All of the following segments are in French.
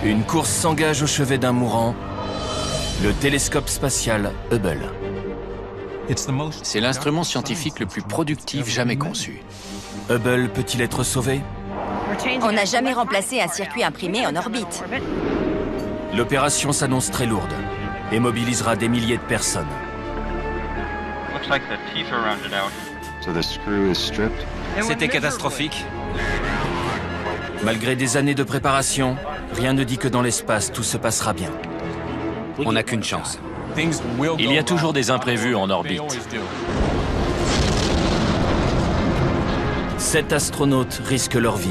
Une course s'engage au chevet d'un mourant, le télescope spatial Hubble. C'est l'instrument scientifique le plus productif jamais conçu. Hubble peut-il être sauvé? On n'a jamais remplacé un circuit imprimé en orbite. L'opération s'annonce très lourde et mobilisera des milliers de personnes. C'était catastrophique. Malgré des années de préparation, rien ne dit que dans l'espace, tout se passera bien. On n'a qu'une chance. Il y a toujours des imprévus en orbite. 7 astronautes risquent leur vie.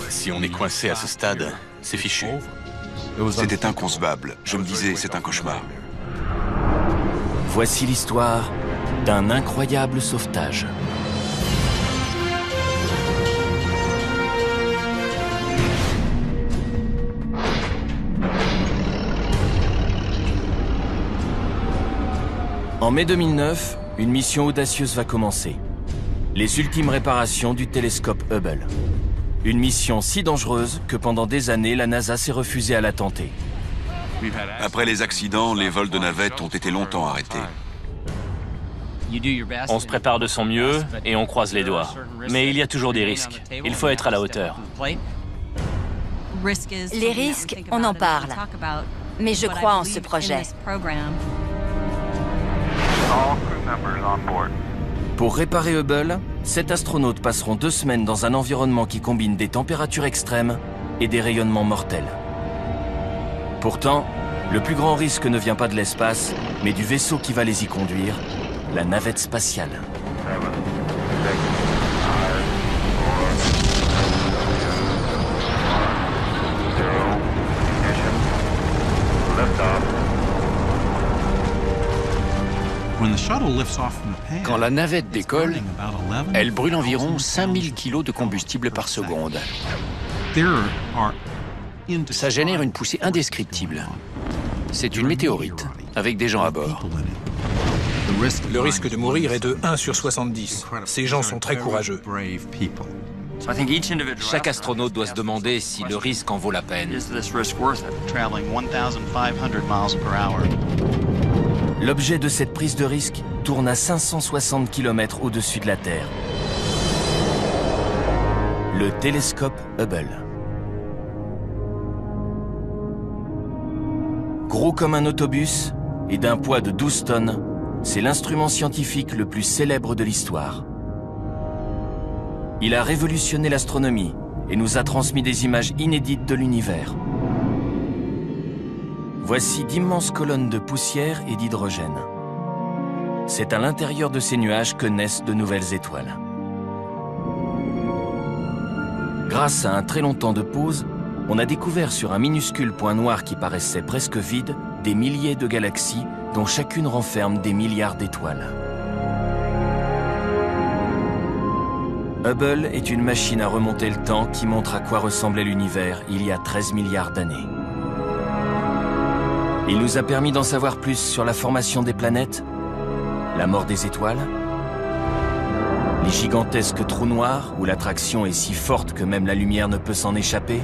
Si on est coincé à ce stade, c'est fichu. C'était inconcevable. Je me disais, c'est un cauchemar. Voici l'histoire d'un incroyable sauvetage. En mai 2009, une mission audacieuse va commencer. Les ultimes réparations du télescope Hubble. Une mission si dangereuse que pendant des années, la NASA s'est refusée à la tenter. Après les accidents, les vols de navettes ont été longtemps arrêtés. On se prépare de son mieux et on croise les doigts. Mais il y a toujours des risques. Il faut être à la hauteur. Les risques, on en parle. Mais je crois en ce projet. Pour réparer Hubble, 7 astronautes passeront 2 semaines dans un environnement qui combine des températures extrêmes et des rayonnements mortels. Pourtant, le plus grand risque ne vient pas de l'espace, mais du vaisseau qui va les y conduire, la navette spatiale. Quand la navette décolle, elle brûle environ 5000 kg de combustible par seconde. Ça génère une poussée indescriptible. C'est une météorite, avec des gens à bord. Le risque de mourir est de 1 sur 70. Ces gens sont très courageux. Chaque astronaute doit se demander si le risque en vaut la peine. L'objet de cette prise de risque tourne à 560 km au-dessus de la Terre. Le télescope Hubble. Gros comme un autobus et d'un poids de 12 tonnes, c'est l'instrument scientifique le plus célèbre de l'histoire. Il a révolutionné l'astronomie et nous a transmis des images inédites de l'univers. Voici d'immenses colonnes de poussière et d'hydrogène. C'est à l'intérieur de ces nuages que naissent de nouvelles étoiles. Grâce à un très long temps de pause, on a découvert sur un minuscule point noir qui paraissait presque vide des milliers de galaxies dont chacune renferme des milliards d'étoiles. Hubble est une machine à remonter le temps qui montre à quoi ressemblait l'univers il y a 13 milliards d'années. Il nous a permis d'en savoir plus sur la formation des planètes, la mort des étoiles, les gigantesques trous noirs où l'attraction est si forte que même la lumière ne peut s'en échapper,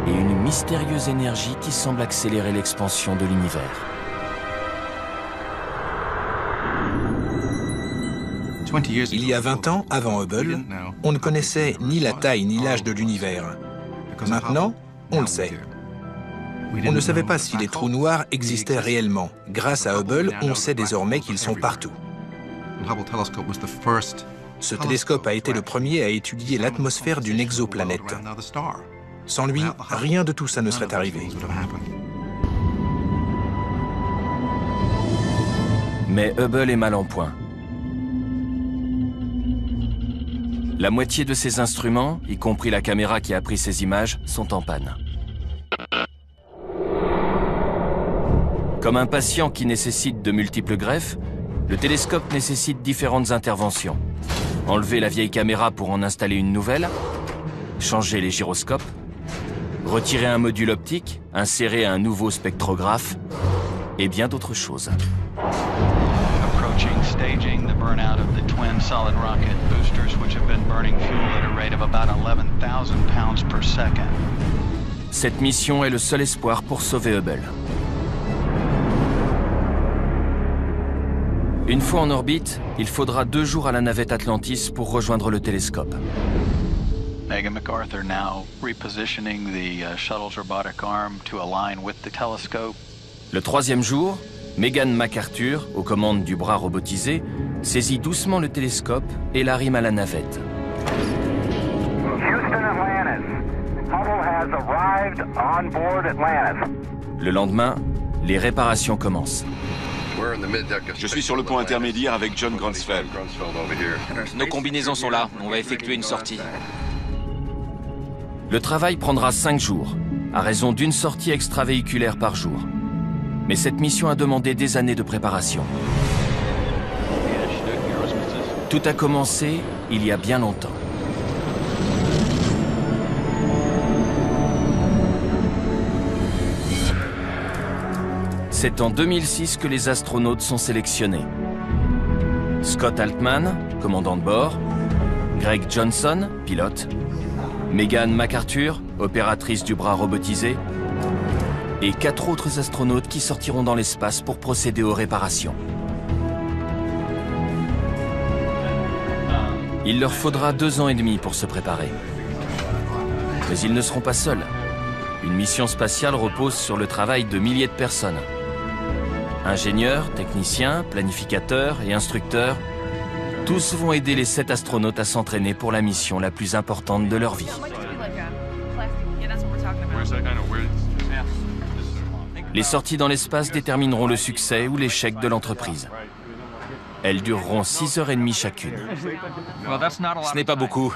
et une mystérieuse énergie qui semble accélérer l'expansion de l'univers. Il y a 20 ans, avant Hubble, on ne connaissait ni la taille ni l'âge de l'univers. Maintenant, on le sait. On ne savait pas si les trous noirs existaient réellement. Grâce à Hubble, on sait désormais qu'ils sont partout. Ce télescope a été le premier à étudier l'atmosphère d'une exoplanète. Sans lui, rien de tout ça ne serait arrivé. Mais Hubble est mal en point. La moitié de ses instruments, y compris la caméra qui a pris ces images, sont en panne. Comme un patient qui nécessite de multiples greffes, le télescope nécessite différentes interventions. Enlever la vieille caméra pour en installer une nouvelle, changer les gyroscopes, retirer un module optique, insérer un nouveau spectrographe et bien d'autres choses. Approaching staging the burnout of the solid rocket boosters, which have been burning fuel at a rate of about 11,000 pounds per second. Cette mission est le seul espoir pour sauver Hubble. Une fois en orbite, il faudra 2 jours à la navette Atlantis pour rejoindre le télescope. Megan MacArthur now repositioning the shuttle's robotic arm to align with the telescope. Le 3e jour, Megan MacArthur, aux commandes du bras robotisé, saisit doucement le télescope et l'arrime à la navette. Houston, Atlantis. Hubble has arrived on board Atlantis. Le lendemain, les réparations commencent. Je suis sur le pont intermédiaire avec John Grunsfeld. Nos combinaisons sont là, on va effectuer une sortie. Le travail prendra 5 jours, à raison d'1 sortie extravéhiculaire par jour. Mais cette mission a demandé des années de préparation. Tout a commencé il y a bien longtemps. C'est en 2006 que les astronautes sont sélectionnés. Scott Altman, commandant de bord, Greg Johnson, pilote, Megan MacArthur, opératrice du bras robotisé, et 4 autres astronautes qui sortiront dans l'espace pour procéder aux réparations. Il leur faudra 2 ans et demi pour se préparer. Mais ils ne seront pas seuls. Une mission spatiale repose sur le travail de milliers de personnes. Ingénieurs, techniciens, planificateurs et instructeurs, tous vont aider les 7 astronautes à s'entraîner pour la mission la plus importante de leur vie. Les sorties dans l'espace détermineront le succès ou l'échec de l'entreprise. Elles dureront 6h30 chacune. Ce n'est pas beaucoup.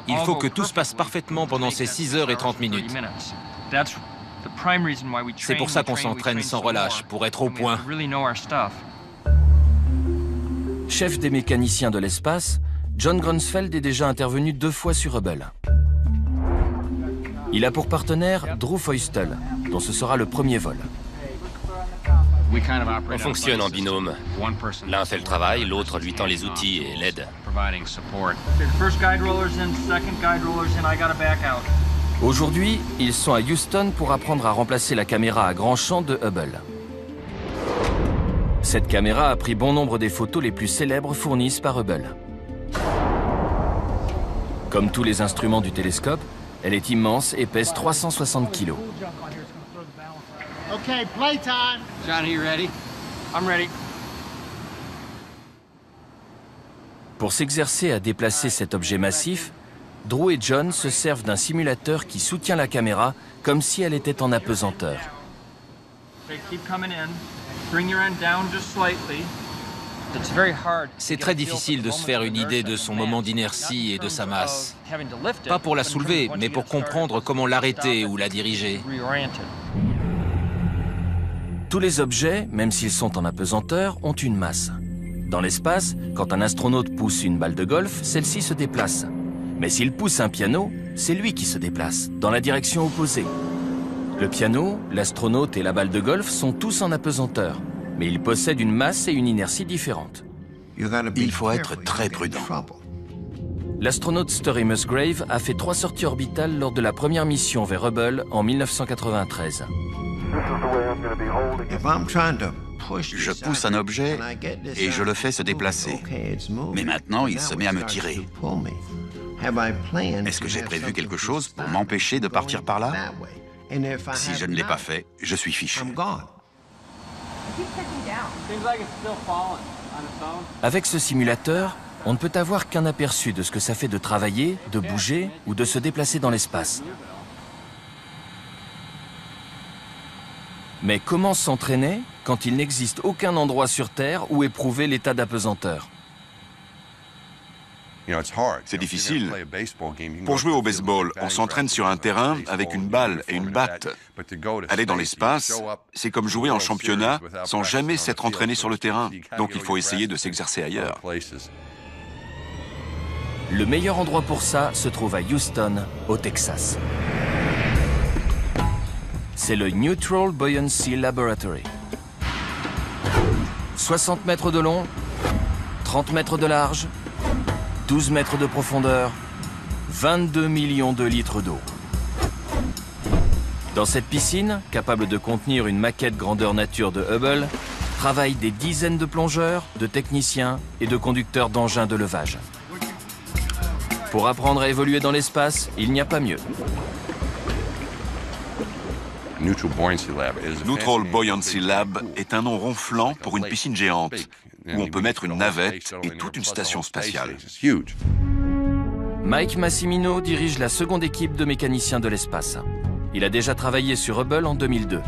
Il faut que tout se passe parfaitement pendant ces 6h30. C'est pour ça qu'on s'entraîne sans relâche, pour être au point. Chef des mécaniciens de l'espace, John Grunsfeld est déjà intervenu 2 fois sur Hubble. Il a pour partenaire Drew Feustel, dont ce sera le premier vol. On fonctionne en binôme. L'un fait le travail, l'autre lui tend les outils et l'aide. Aujourd'hui, ils sont à Houston pour apprendre à remplacer la caméra à grand champ de Hubble. Cette caméra a pris bon nombre des photos les plus célèbres fournies par Hubble. Comme tous les instruments du télescope, elle est immense et pèse 360 kg. Okay, playtime. Johnny, you ready? I'm ready. Pour s'exercer à déplacer cet objet massif, Drew et John se servent d'un simulateur qui soutient la caméra comme si elle était en apesanteur. C'est très difficile de se faire une idée de son moment d'inertie et de sa masse. Pas pour la soulever, mais pour comprendre comment l'arrêter ou la diriger. Tous les objets, même s'ils sont en apesanteur, ont une masse. Dans l'espace, quand un astronaute pousse une balle de golf, celle-ci se déplace. Mais s'il pousse un piano, c'est lui qui se déplace, dans la direction opposée. Le piano, l'astronaute et la balle de golf sont tous en apesanteur, mais ils possèdent une masse et une inertie différentes. Il faut être très prudent. L'astronaute Story Musgrave a fait 3 sorties orbitales lors de la première mission vers Hubble en 1993. Je pousse un objet et je le fais se déplacer. Mais maintenant, il se met à me tirer. Est-ce que j'ai prévu quelque chose pour m'empêcher de partir par là? Si je ne l'ai pas fait, je suis fichu. Avec ce simulateur, on ne peut avoir qu'un aperçu de ce que ça fait de travailler, de bouger ou de se déplacer dans l'espace. Mais comment s'entraîner quand il n'existe aucun endroit sur Terre où éprouver l'état d'apesanteur? C'est difficile. Pour jouer au baseball, on s'entraîne sur un terrain avec une balle et une batte. Aller dans l'espace, c'est comme jouer en championnat sans jamais s'être entraîné sur le terrain. Donc il faut essayer de s'exercer ailleurs. Le meilleur endroit pour ça se trouve à Houston, au Texas. C'est le Neutral Buoyancy Laboratory. 60 mètres de long, 30 mètres de large, 12 mètres de profondeur, 22 millions de litres d'eau. Dans cette piscine, capable de contenir une maquette grandeur nature de Hubble, travaillent des dizaines de plongeurs, de techniciens et de conducteurs d'engins de levage. Pour apprendre à évoluer dans l'espace, il n'y a pas mieux. Neutral Buoyancy Lab est un nom ronflant pour une piscine géante, où on peut mettre une navette et toute une station spatiale. Mike Massimino dirige la seconde équipe de mécaniciens de l'espace. Il a déjà travaillé sur Hubble en 2002.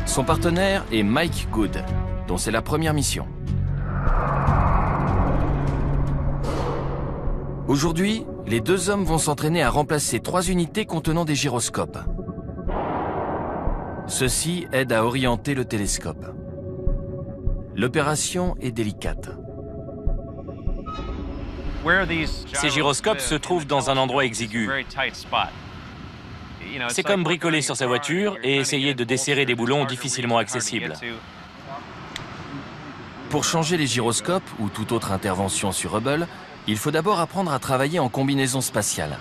Son partenaire est Mike Good, dont c'est la première mission. Aujourd'hui, les deux hommes vont s'entraîner à remplacer 3 unités contenant des gyroscopes. Ceci aide à orienter le télescope. L'opération est délicate. Ces gyroscopes se trouvent dans un endroit exigu. C'est comme bricoler sur sa voiture et essayer de desserrer des boulons difficilement accessibles. Pour changer les gyroscopes ou toute autre intervention sur Hubble, il faut d'abord apprendre à travailler en combinaison spatiale.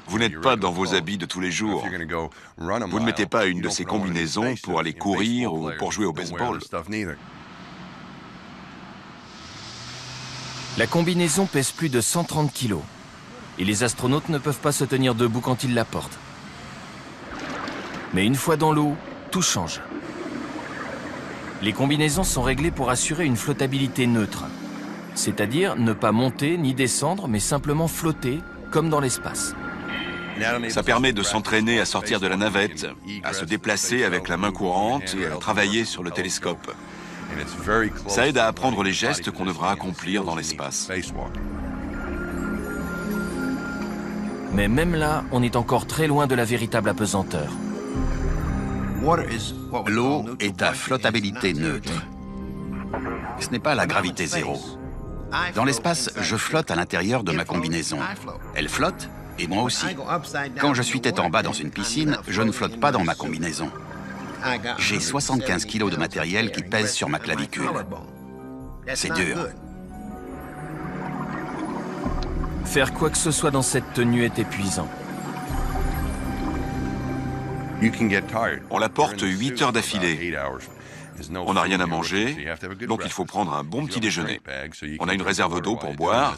Vous n'êtes pas dans vos habits de tous les jours. Vous ne mettez pas une de ces combinaisons pour aller courir ou pour jouer au baseball. La combinaison pèse plus de 130 kg. Et les astronautes ne peuvent pas se tenir debout quand ils la portent. Mais une fois dans l'eau, tout change. Les combinaisons sont réglées pour assurer une flottabilité neutre, c'est-à-dire ne pas monter ni descendre, mais simplement flotter, comme dans l'espace. Ça permet de s'entraîner à sortir de la navette, à se déplacer avec la main courante et à travailler sur le télescope. Ça aide à apprendre les gestes qu'on devra accomplir dans l'espace. Mais même là, on est encore très loin de la véritable apesanteur. L'eau est à flottabilité neutre. Ce n'est pas la gravité zéro. Dans l'espace, je flotte à l'intérieur de ma combinaison. Elle flotte, et moi aussi. Quand je suis tête en bas dans une piscine, je ne flotte pas dans ma combinaison. J'ai 75 kilos de matériel qui pèse sur ma clavicule. C'est dur. Faire quoi que ce soit dans cette tenue est épuisant. On la porte 8 heures d'affilée. On n'a rien à manger, donc il faut prendre un bon petit déjeuner. On a une réserve d'eau pour boire,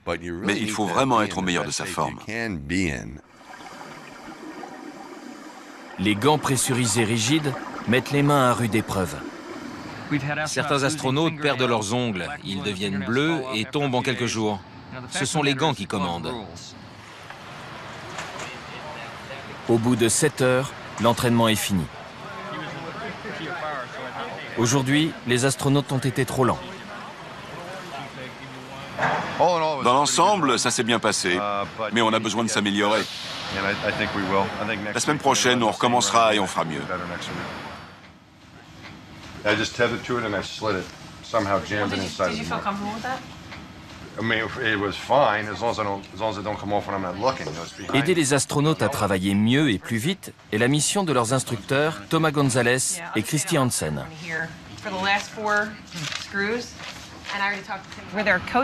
mais il faut vraiment être au meilleur de sa forme. Les gants pressurisés rigides mettent les mains à rude épreuve. Certains astronautes perdent leurs ongles, ils deviennent bleus et tombent en quelques jours. Ce sont les gants qui commandent. Au bout de 7 heures, l'entraînement est fini. Aujourd'hui, les astronautes ont été trop lents. Dans l'ensemble, ça s'est bien passé, mais on a besoin de s'améliorer. La semaine prochaine, on recommencera et on fera mieux. Aider les astronautes à travailler mieux et plus vite est la mission de leurs instructeurs Thomas Gonzalez et Christy Hansen.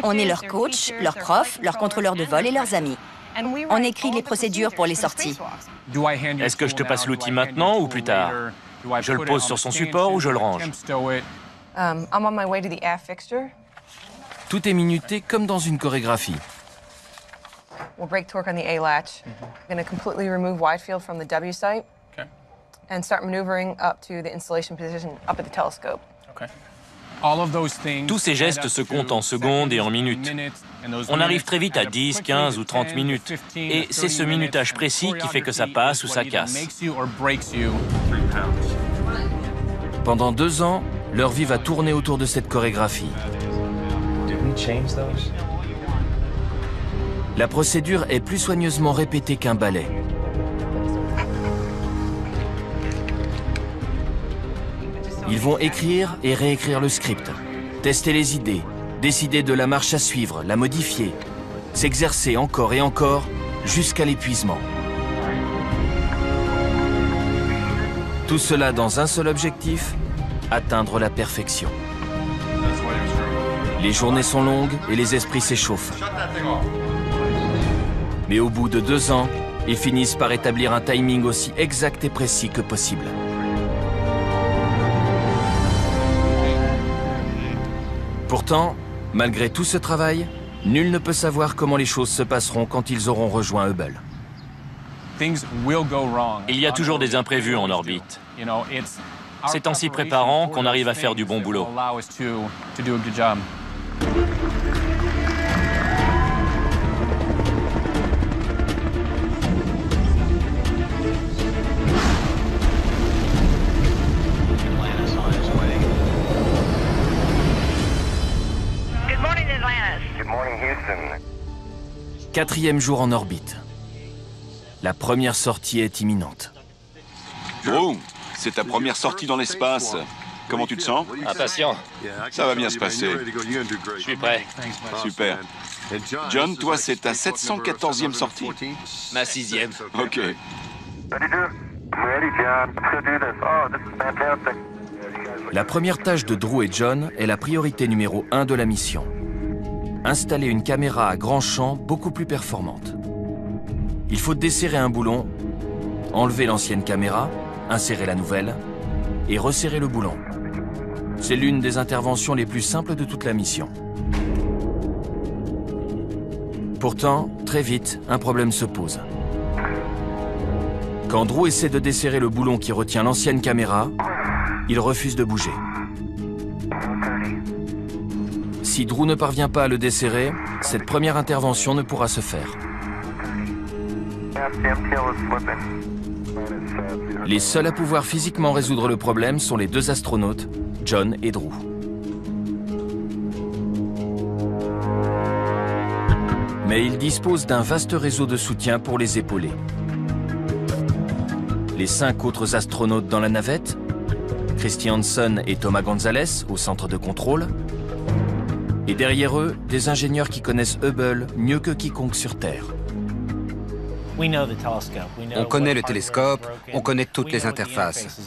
On est leurs coachs, leurs profs, leurs contrôleurs de vol et leurs amis. On écrit les procédures pour les sorties. Est-ce que je te passe l'outil maintenant ou plus tard? Je le pose sur son support ou je le range? Tout est minuté comme dans une chorégraphie. We'll break torque on the A latch. We're going to completely remove wide field from the W site and start maneuvering up to the installation position up at the telescope. Tous ces gestes se comptent en secondes et en minutes. On arrive très vite à 10, 15 ou 30 minutes. Et c'est ce minutage précis qui fait que ça passe ou ça casse. Pendant 2 ans, leur vie va tourner autour de cette chorégraphie. La procédure est plus soigneusement répétée qu'un ballet. Ils vont écrire et réécrire le script, tester les idées, décider de la marche à suivre, la modifier, s'exercer encore et encore jusqu'à l'épuisement. Tout cela dans un seul objectif, atteindre la perfection. Les journées sont longues et les esprits s'échauffent. Mais au bout de 2 ans, ils finissent par établir un timing aussi exact et précis que possible. Pourtant, malgré tout ce travail, nul ne peut savoir comment les choses se passeront quand ils auront rejoint Hubble. Il y a toujours des imprévus en orbite. C'est en s'y préparant qu'on arrive à faire du bon boulot. Quatrième jour en orbite. La première sortie est imminente. Drew, c'est ta première sortie dans l'espace. Comment tu te sens? Impatient. Ça va bien se passer. Je suis prêt. Super. John, toi, c'est ta 714e sortie? Ma 6e. Ok. La première tâche de Drew et John est la priorité numéro 1 de la mission. Installer une caméra à grand champ beaucoup plus performante. Il faut desserrer un boulon, enlever l'ancienne caméra, insérer la nouvelle et resserrer le boulon. C'est l'une des interventions les plus simples de toute la mission. Pourtant, très vite, un problème se pose. Quand Drew essaie de desserrer le boulon qui retient l'ancienne caméra, il refuse de bouger. Si Drew ne parvient pas à le desserrer, cette première intervention ne pourra se faire. Les seuls à pouvoir physiquement résoudre le problème sont les 2 astronautes, John et Drew. Mais ils disposent d'un vaste réseau de soutien pour les épauler. Les 5 autres astronautes dans la navette, Christy Hansen et Thomas Gonzalez au centre de contrôle, et derrière eux, des ingénieurs qui connaissent Hubble mieux que quiconque sur Terre. On connaît le télescope, on connaît toutes les interfaces.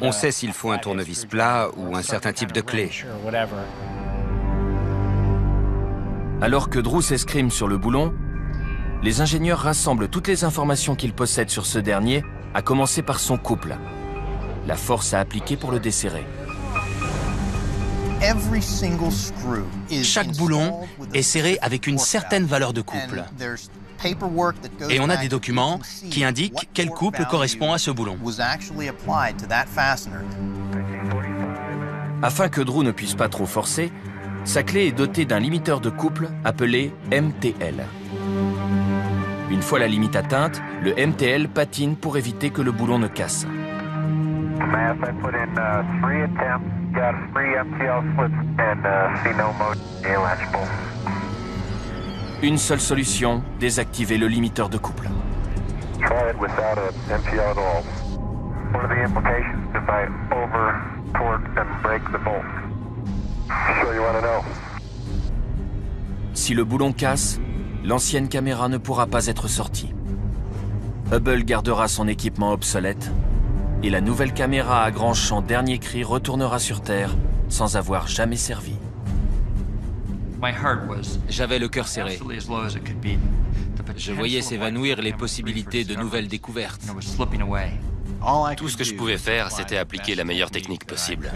On sait s'il faut un tournevis plat ou un certain type de clé. Alors que Drew s'escrime sur le boulon, les ingénieurs rassemblent toutes les informations qu'ils possèdent sur ce dernier, à commencer par son couple, la force à appliquer pour le desserrer. Chaque boulon est serré avec une certaine valeur de couple. Et on a des documents qui indiquent quel couple correspond à ce boulon. Afin que Drew ne puisse pas trop forcer, sa clé est dotée d'un limiteur de couple appelé MTL. Une fois la limite atteinte, le MTL patine pour éviter que le boulon ne casse. Une seule solution, désactiver le limiteur de couple. Si le boulon casse, l'ancienne caméra ne pourra pas être sortie. Hubble gardera son équipement obsolète et la nouvelle caméra à grand champ dernier cri retournera sur Terre sans avoir jamais servi. J'avais le cœur serré. Je voyais s'évanouir les possibilités de nouvelles découvertes. Tout ce que je pouvais faire, c'était appliquer la meilleure technique possible.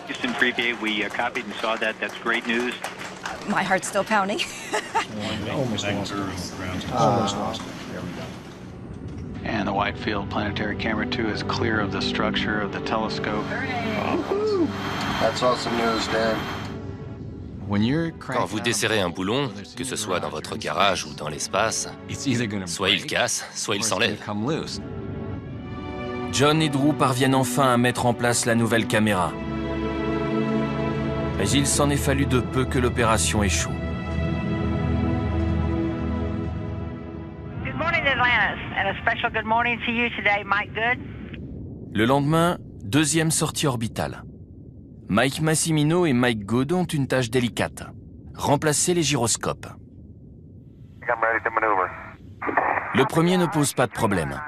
Houston Preview, we copied and saw that. That's great news. My heart's still pounding. Almost lost it. Almost lost it. There we go. And the Wide Field Planetary Camera 2 is clear of the structure of the telescope. That's awesome news, Dan. Quand vous desserrez un boulon, que ce soit dans votre garage ou dans l'espace, soit il casse, soit il s'enlève. John et Drew parviennent enfin à mettre en place la nouvelle caméra. Mais il s'en est fallu de peu que l'opération échoue. Le lendemain, deuxième sortie orbitale. Mike Massimino et Mike Good ont une tâche délicate. Remplacer les gyroscopes. Le premier ne pose pas de problème.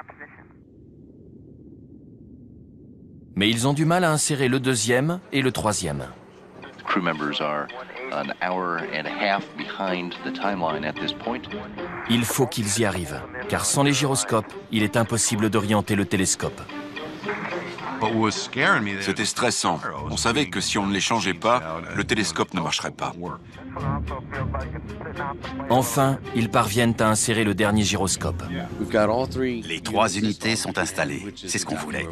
Mais ils ont du mal à insérer le deuxième et le troisième. Crew members are an hour and a half behind the timeline at this point. Il faut qu'ils y arrivent, car sans les gyroscopes, il est impossible d'orienter le télescope. C'était stressant. On savait que si on ne les changeait pas, le télescope ne marcherait pas. Enfin, ils parviennent à insérer le dernier gyroscope. Les 3 unités sont installées. C'est ce qu'on voulait.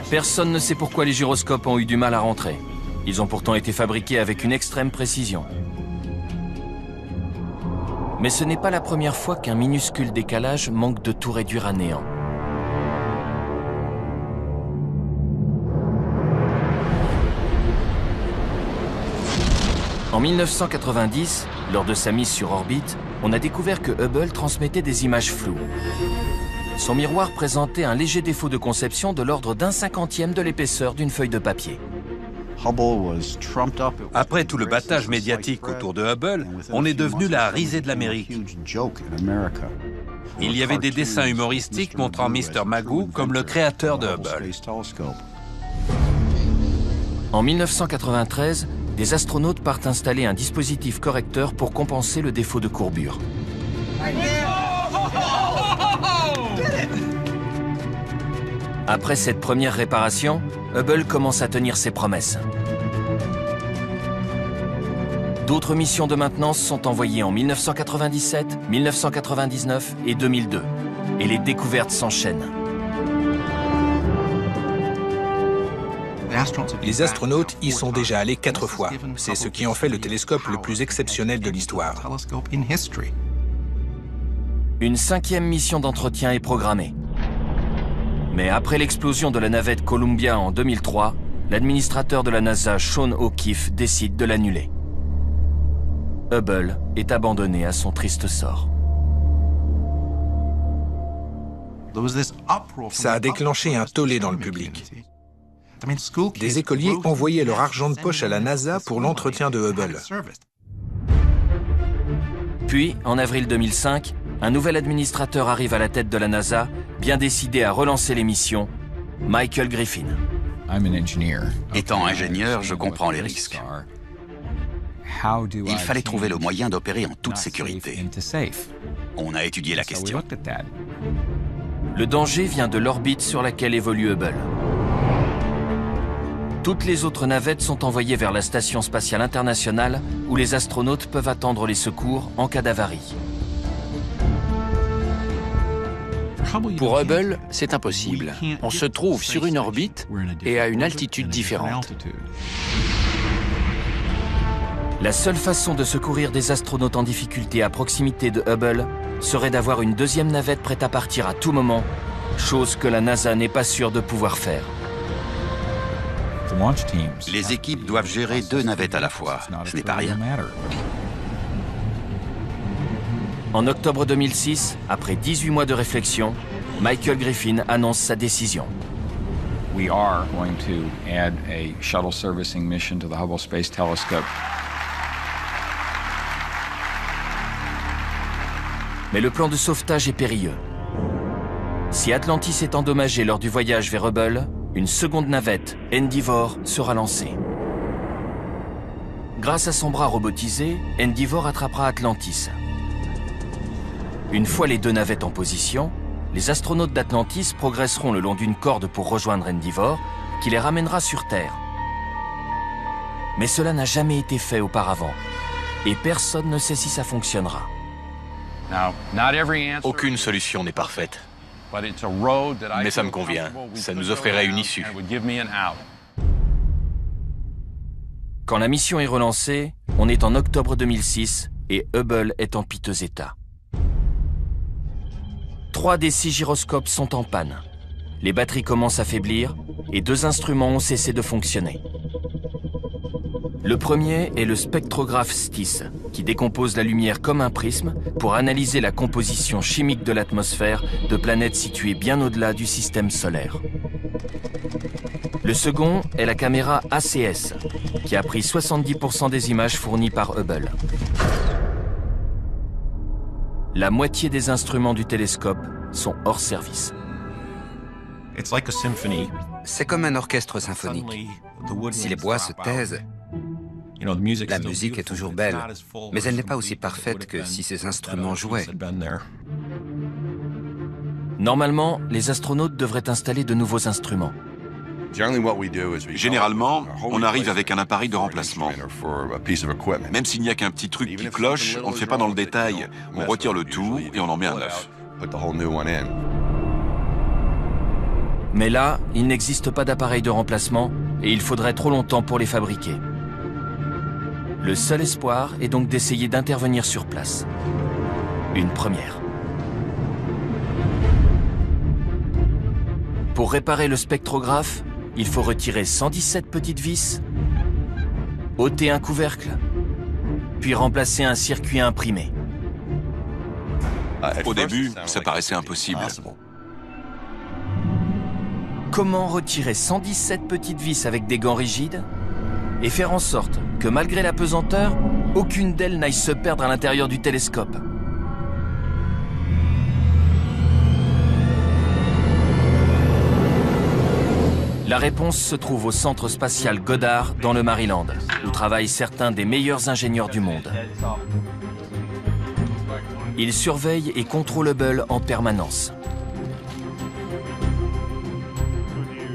Personne ne sait pourquoi les gyroscopes ont eu du mal à rentrer. Ils ont pourtant été fabriqués avec une extrême précision. Mais ce n'est pas la première fois qu'un minuscule décalage manque de tout réduire à néant. En 1990, lors de sa mise sur orbite, on a découvert que Hubble transmettait des images floues. Son miroir présentait un léger défaut de conception de l'ordre d'1/50e de l'épaisseur d'une feuille de papier. Après tout le battage médiatique autour de Hubble, on est devenu la risée de l'Amérique. Il y avait des dessins humoristiques montrant Mr. Magoo comme le créateur de Hubble. En 1993, des astronautes partent installer un dispositif correcteur pour compenser le défaut de courbure. Après cette première réparation, Hubble commence à tenir ses promesses. D'autres missions de maintenance sont envoyées en 1997, 1999 et 2002. Et les découvertes s'enchaînent. Les astronautes y sont déjà allés 4 fois. C'est ce qui en fait le télescope le plus exceptionnel de l'histoire. Une 5e mission d'entretien est programmée. Mais après l'explosion de la navette Columbia en 2003, l'administrateur de la NASA, Sean O'Keefe, décide de l'annuler. Hubble est abandonné à son triste sort. Ça a déclenché un tollé dans le public. Des écoliers envoyaient leur argent de poche à la NASA pour l'entretien de Hubble. Puis, en avril 2005, un nouvel administrateur arrive à la tête de la NASA, bien décidé à relancer les missions, Michael Griffin. Étant ingénieur, je comprends les risques. Il fallait trouver le moyen d'opérer en toute sécurité. On a étudié la question. Le danger vient de l'orbite sur laquelle évolue Hubble. Toutes les autres navettes sont envoyées vers la Station spatiale internationale où les astronautes peuvent attendre les secours en cas d'avarie. Pour Hubble, c'est impossible. On se trouve sur une orbite et à une altitude différente. La seule façon de secourir des astronautes en difficulté à proximité de Hubble serait d'avoir une deuxième navette prête à partir à tout moment, chose que la NASA n'est pas sûre de pouvoir faire. Les équipes doivent gérer 2 navettes à la fois. Ce n'est pas rien. En octobre 2006, après 18 mois de réflexion, Michael Griffin annonce sa décision. We are going to add a shuttle servicing mission to the Hubble Space Telescope. Mais le plan de sauvetage est périlleux. Si Atlantis est endommagé lors du voyage vers Hubble, une seconde navette, Endeavour, sera lancée. Grâce à son bras robotisé, Endeavour attrapera Atlantis. Une fois les 2 navettes en position, les astronautes d'Atlantis progresseront le long d'une corde pour rejoindre Endeavour, qui les ramènera sur Terre. Mais cela n'a jamais été fait auparavant, et personne ne sait si ça fonctionnera. Aucune solution n'est parfaite. Mais ça me convient. Ça nous offrirait une issue. Quand la mission est relancée, on est en octobre 2006 et Hubble est en piteux état. 3 des 6 gyroscopes sont en panne. Les batteries commencent à faiblir et 2 instruments ont cessé de fonctionner. Le premier est le spectrographe STIS, qui décompose la lumière comme un prisme pour analyser la composition chimique de l'atmosphère de planètes situées bien au-delà du système solaire. Le second est la caméra ACS, qui a pris 70% des images fournies par Hubble. la moitié des instruments du télescope sont hors service. C'est comme un orchestre symphonique. Si les bois se taisent, la musique est toujours belle, mais elle n'est pas aussi parfaite que si ces instruments jouaient. Normalement, les astronautes devraient installer de nouveaux instruments. Généralement, on arrive avec un appareil de remplacement. Même s'il n'y a qu'un petit truc qui cloche, on ne fait pas dans le détail. On retire le tout et on en met un neuf. Mais là, il n'existe pas d'appareil de remplacement et il faudrait trop longtemps pour les fabriquer. Le seul espoir est donc d'essayer d'intervenir sur place. Une première. Pour réparer le spectrographe, il faut retirer 117 petites vis, ôter un couvercle, puis remplacer un circuit imprimé. Au début, ça paraissait impossible. Comment retirer 117 petites vis avec des gants rigides et faire en sorte que malgré la pesanteur, aucune d'elles n'aille se perdre à l'intérieur du télescope? La réponse se trouve au centre spatial Goddard dans le Maryland, où travaillent certains des meilleurs ingénieurs du monde. Ils surveillent et contrôlent Hubble en permanence.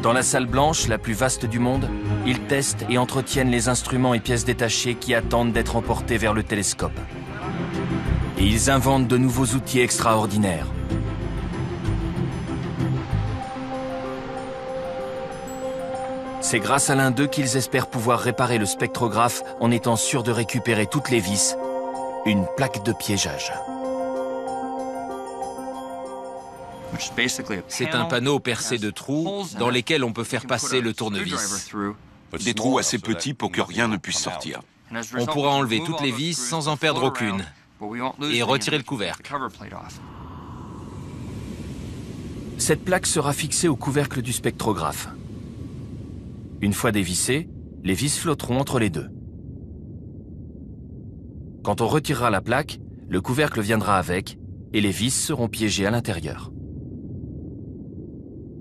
Dans la salle blanche, la plus vaste du monde, ils testent et entretiennent les instruments et pièces détachées qui attendent d'être emportés vers le télescope. Et ils inventent de nouveaux outils extraordinaires. C'est grâce à l'un d'eux qu'ils espèrent pouvoir réparer le spectrographe en étant sûrs de récupérer toutes les vis, une plaque de piégeage. C'est un panneau percé de trous dans lesquels on peut faire passer le tournevis. Des trous assez petits pour que rien ne puisse sortir. On pourra enlever toutes les vis sans en perdre aucune et retirer le couvercle. Cette plaque sera fixée au couvercle du spectrographe. Une fois dévissées, les vis flotteront entre les deux. Quand on retirera la plaque, le couvercle viendra avec et les vis seront piégées à l'intérieur.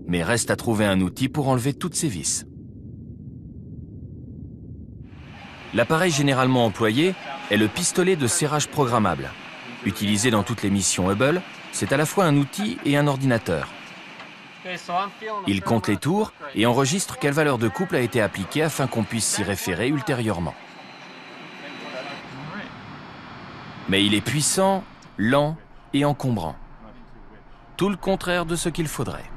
Mais reste à trouver un outil pour enlever toutes ces vis. L'appareil généralement employé est le pistolet de serrage programmable. Utilisé dans toutes les missions Hubble, c'est à la fois un outil et un ordinateur. Il compte les tours et enregistre quelle valeur de couple a été appliquée afin qu'on puisse s'y référer ultérieurement. Mais il est puissant, lent et encombrant. Tout le contraire de ce qu'il faudrait.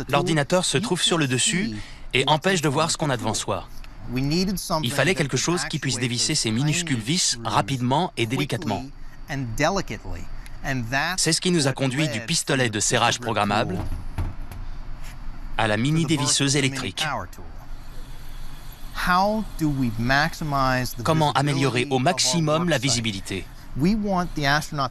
L'ordinateur se trouve sur le dessus et empêche de voir ce qu'on a devant soi. Il fallait quelque chose qui puisse dévisser ces minuscules vis rapidement et délicatement. C'est ce qui nous a conduit du pistolet de serrage programmable à la mini dévisseuse électrique. Comment améliorer au maximum la visibilité?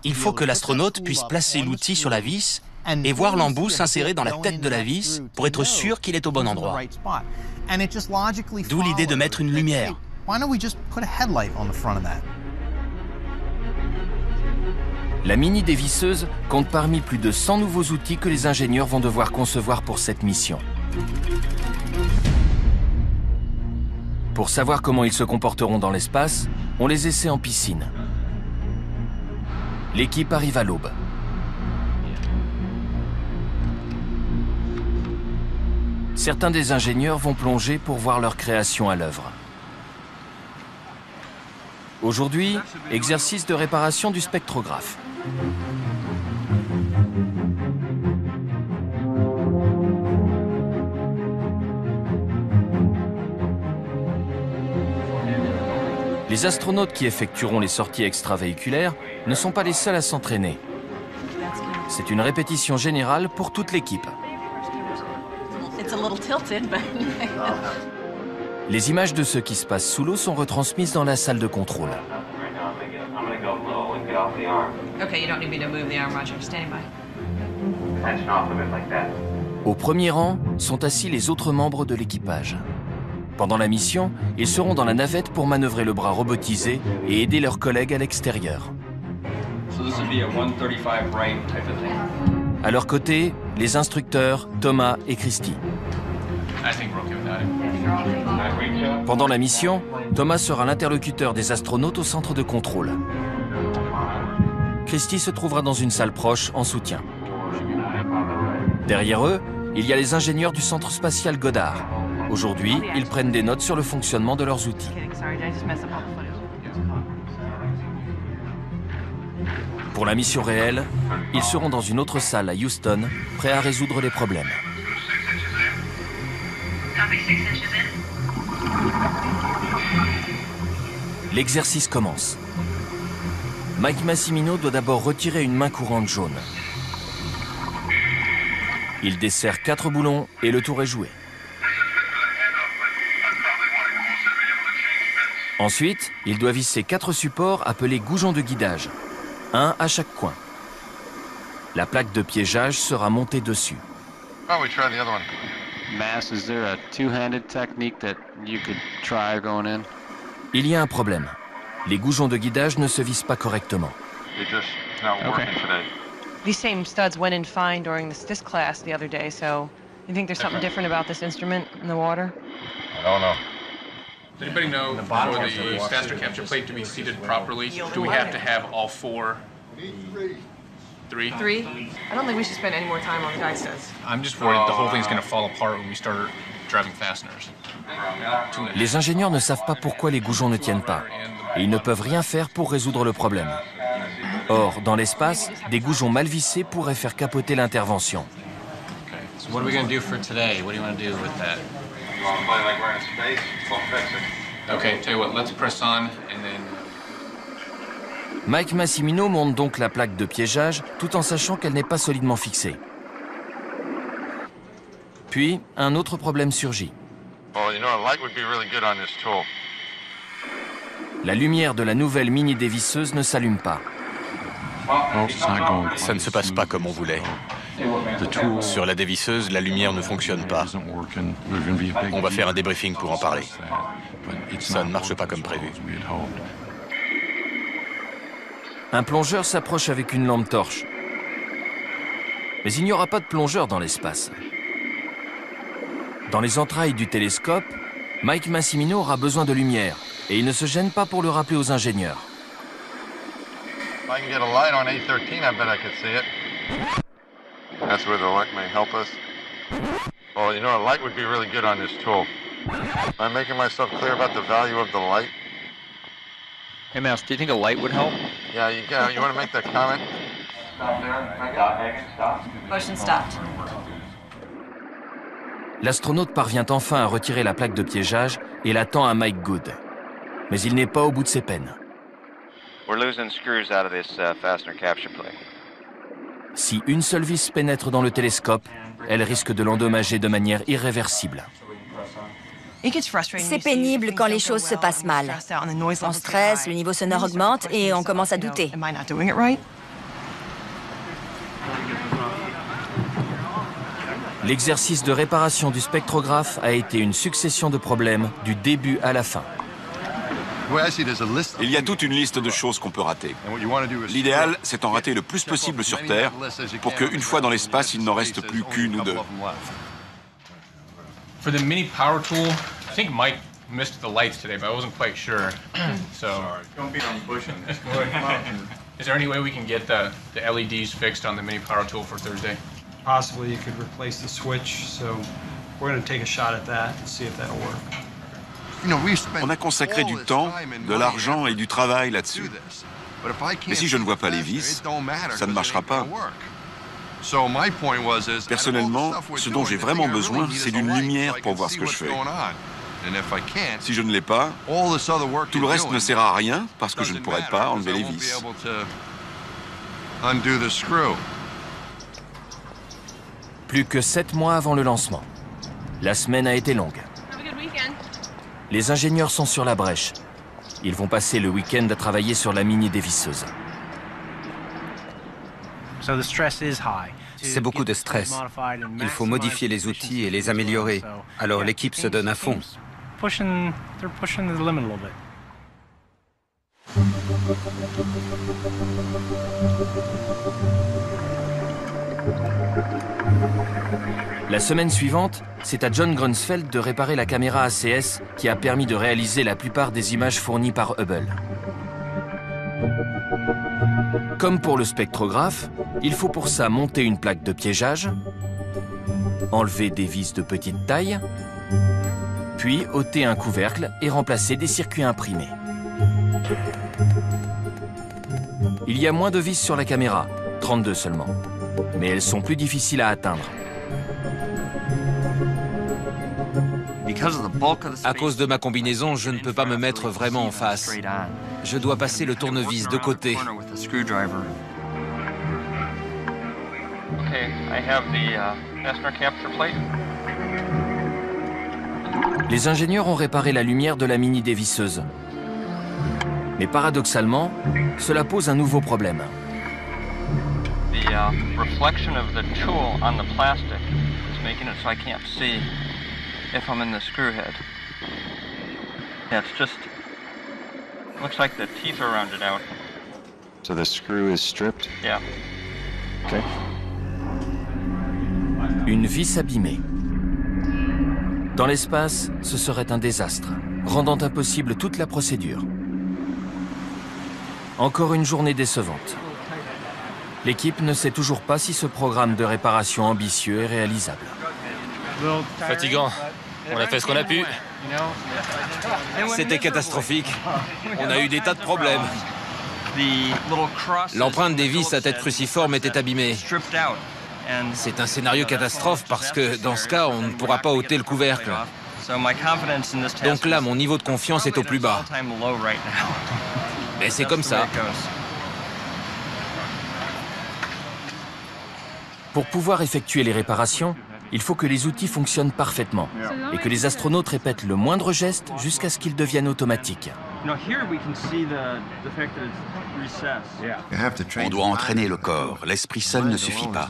Il faut que l'astronaute puisse placer l'outil sur la vis et voir l'embout s'insérer dans la tête de la vis pour être sûr qu'il est au bon endroit. D'où l'idée de mettre une lumière. La mini dévisseuse compte parmi plus de 100 nouveaux outils que les ingénieurs vont devoir concevoir pour cette mission. Pour savoir comment ils se comporteront dans l'espace, on les essaie en piscine. L'équipe arrive à l'aube. Certains des ingénieurs vont plonger pour voir leur création à l'œuvre. Aujourd'hui, exercice de réparation du spectrographe. Les astronautes qui effectueront les sorties extravéhiculaires ne sont pas les seuls à s'entraîner. C'est une répétition générale pour toute l'équipe. Les images de ce qui se passe sous l'eau sont retransmises dans la salle de contrôle. Au premier rang sont assis les autres membres de l'équipage. Pendant la mission, ils seront dans la navette pour manœuvrer le bras robotisé et aider leurs collègues à l'extérieur. À leur côté, les instructeurs Thomas et Christy. Pendant la mission, Thomas sera l'interlocuteur des astronautes au centre de contrôle. Christy se trouvera dans une salle proche en soutien. Derrière eux, il y a les ingénieurs du centre spatial Goddard. Aujourd'hui, ils prennent des notes sur le fonctionnement de leurs outils. Pour la mission réelle, ils seront dans une autre salle à Houston, prêts à résoudre les problèmes. L'exercice commence. Mike Massimino doit d'abord retirer une main courante jaune. Il desserre 4 boulons et le tour est joué. Ensuite, il doit visser 4 supports appelés goujons de guidage, un à chaque coin. La plaque de piégeage sera montée dessus. Il y a un problème. Les goujons de guidage ne se vissent pas correctement. These same studs went in fine during this class the other day, so you think there's something different about this instrument in the water? I don't know. Does anybody know for the faster capture plate to be seated properly, do we have to have all 4? Three? I don't think we should spend any more time on the guide studs. I'm just worried the whole thing's going to fall apart when we start driving fasteners. Les ingénieurs ne savent pas pourquoi les goujons ne tiennent pas, et ils ne peuvent rien faire pour résoudre le problème. Or, dans l'espace, des goujons mal vissés pourraient faire capoter l'intervention. So what are we going to do for today? What do you want to do with that? Okay, tell you what, let's press on and then... Mike Massimino monte donc la plaque de piégeage tout en sachant qu'elle n'est pas solidement fixée. Puis, un autre problème surgit. La lumière de la nouvelle mini dévisseuse ne s'allume pas. Ça ne se passe pas comme on voulait. Sur la dévisseuse, la lumière ne fonctionne pas. On va faire un débriefing pour en parler. Ça ne marche pas comme prévu. Un plongeur s'approche avec une lampe torche. Mais il n'y aura pas de plongeur dans l'espace. Dans les entrailles du télescope, Mike Massimino aura besoin de lumière et il ne se gêne pas pour le rappeler aux ingénieurs. If I can get a light on A13, I bet I could see it. That's where the light may help us. Well, you know, a light would be really good on this tool. Am I making myself clear about the value of the light? Hey, Mouse, do you think a light would help? Yeah, you want to make that comment? Stop there. Motion stopped. L'astronaute parvient enfin à retirer la plaque de piégeage et la tend à Mike Good. Mais il n'est pas au bout de ses peines. We're losing screws out of this fastener capture plate. Si une seule vis pénètre dans le télescope, elle risque de l'endommager de manière irréversible. C'est pénible quand les choses se passent mal. On stresse, le niveau sonore augmente et on commence à douter. L'exercice de réparation du spectrographe a été une succession de problèmes du début à la fin. Il y a toute une liste de choses qu'on peut rater. L'idéal, c'est en rater le plus possible sur Terre pour qu'une fois dans l'espace, il n'en reste plus qu'une ou deux. For the mini power tool, I think Mike missed the lights today, but I wasn't quite sure. So, don't be on pushing. Is there any way we can get the LEDs fixed on the mini power tool for Thursday? Possibly you could replace the switch, so we're going to take a shot at that and see if that'll work. On a consacré du temps, de l'argent et du travail là-dessus. Mais si je ne vois pas les vis, ça ne marchera pas. Personnellement, ce dont j'ai vraiment besoin, c'est d'une lumière pour voir ce que je fais. Si je ne l'ai pas, tout le reste ne sert à rien parce que je ne pourrai pas enlever les vis. Plus que 7 mois avant le lancement. La semaine a été longue. Les ingénieurs sont sur la brèche. Ils vont passer le week-end à travailler sur la mini dévisseuse. C'est beaucoup de stress. Il faut modifier les outils et les améliorer. Alors l'équipe se donne à fond. pushing the limit a little bit. La semaine suivante, c'est à John Grunsfeld de réparer la caméra ACS qui a permis de réaliser la plupart des images fournies par Hubble. Comme pour le spectrographe, il faut pour ça monter une plaque de piégeage, enlever des vis de petite taille, puis ôter un couvercle et remplacer des circuits imprimés. Il y a moins de vis sur la caméra, 32 seulement, mais elles sont plus difficiles à atteindre. À cause de ma combinaison, je ne peux pas me mettre vraiment en face. Je dois passer le tournevis de côté. Les ingénieurs ont réparé la lumière de la mini dévisseuse. Mais paradoxalement, cela pose un nouveau problème. Reflection of the tool on the plastic is making it so I can't see if I'm in the screw head. Yeah, it's just looks like the teeth are rounded out. So the screw is stripped? Yeah. Okay. Une vis abîmée. Dans l'espace, ce serait un désastre, rendant impossible toute la procédure. Encore une journée décevante. L'équipe ne sait toujours pas si ce programme de réparation ambitieux est réalisable. Fatigant. On a fait ce qu'on a pu. C'était catastrophique. On a eu des tas de problèmes. L'empreinte des vis à tête cruciforme était abîmée. C'est un scénario catastrophe parce que, dans ce cas, on ne pourra pas ôter le couvercle. Donc là, mon niveau de confiance est au plus bas. Mais c'est comme ça. Pour pouvoir effectuer les réparations, il faut que les outils fonctionnent parfaitement et que les astronautes répètent le moindre geste jusqu'à ce qu'ils deviennent automatiques. On doit entraîner le corps. L'esprit seul ne suffit pas.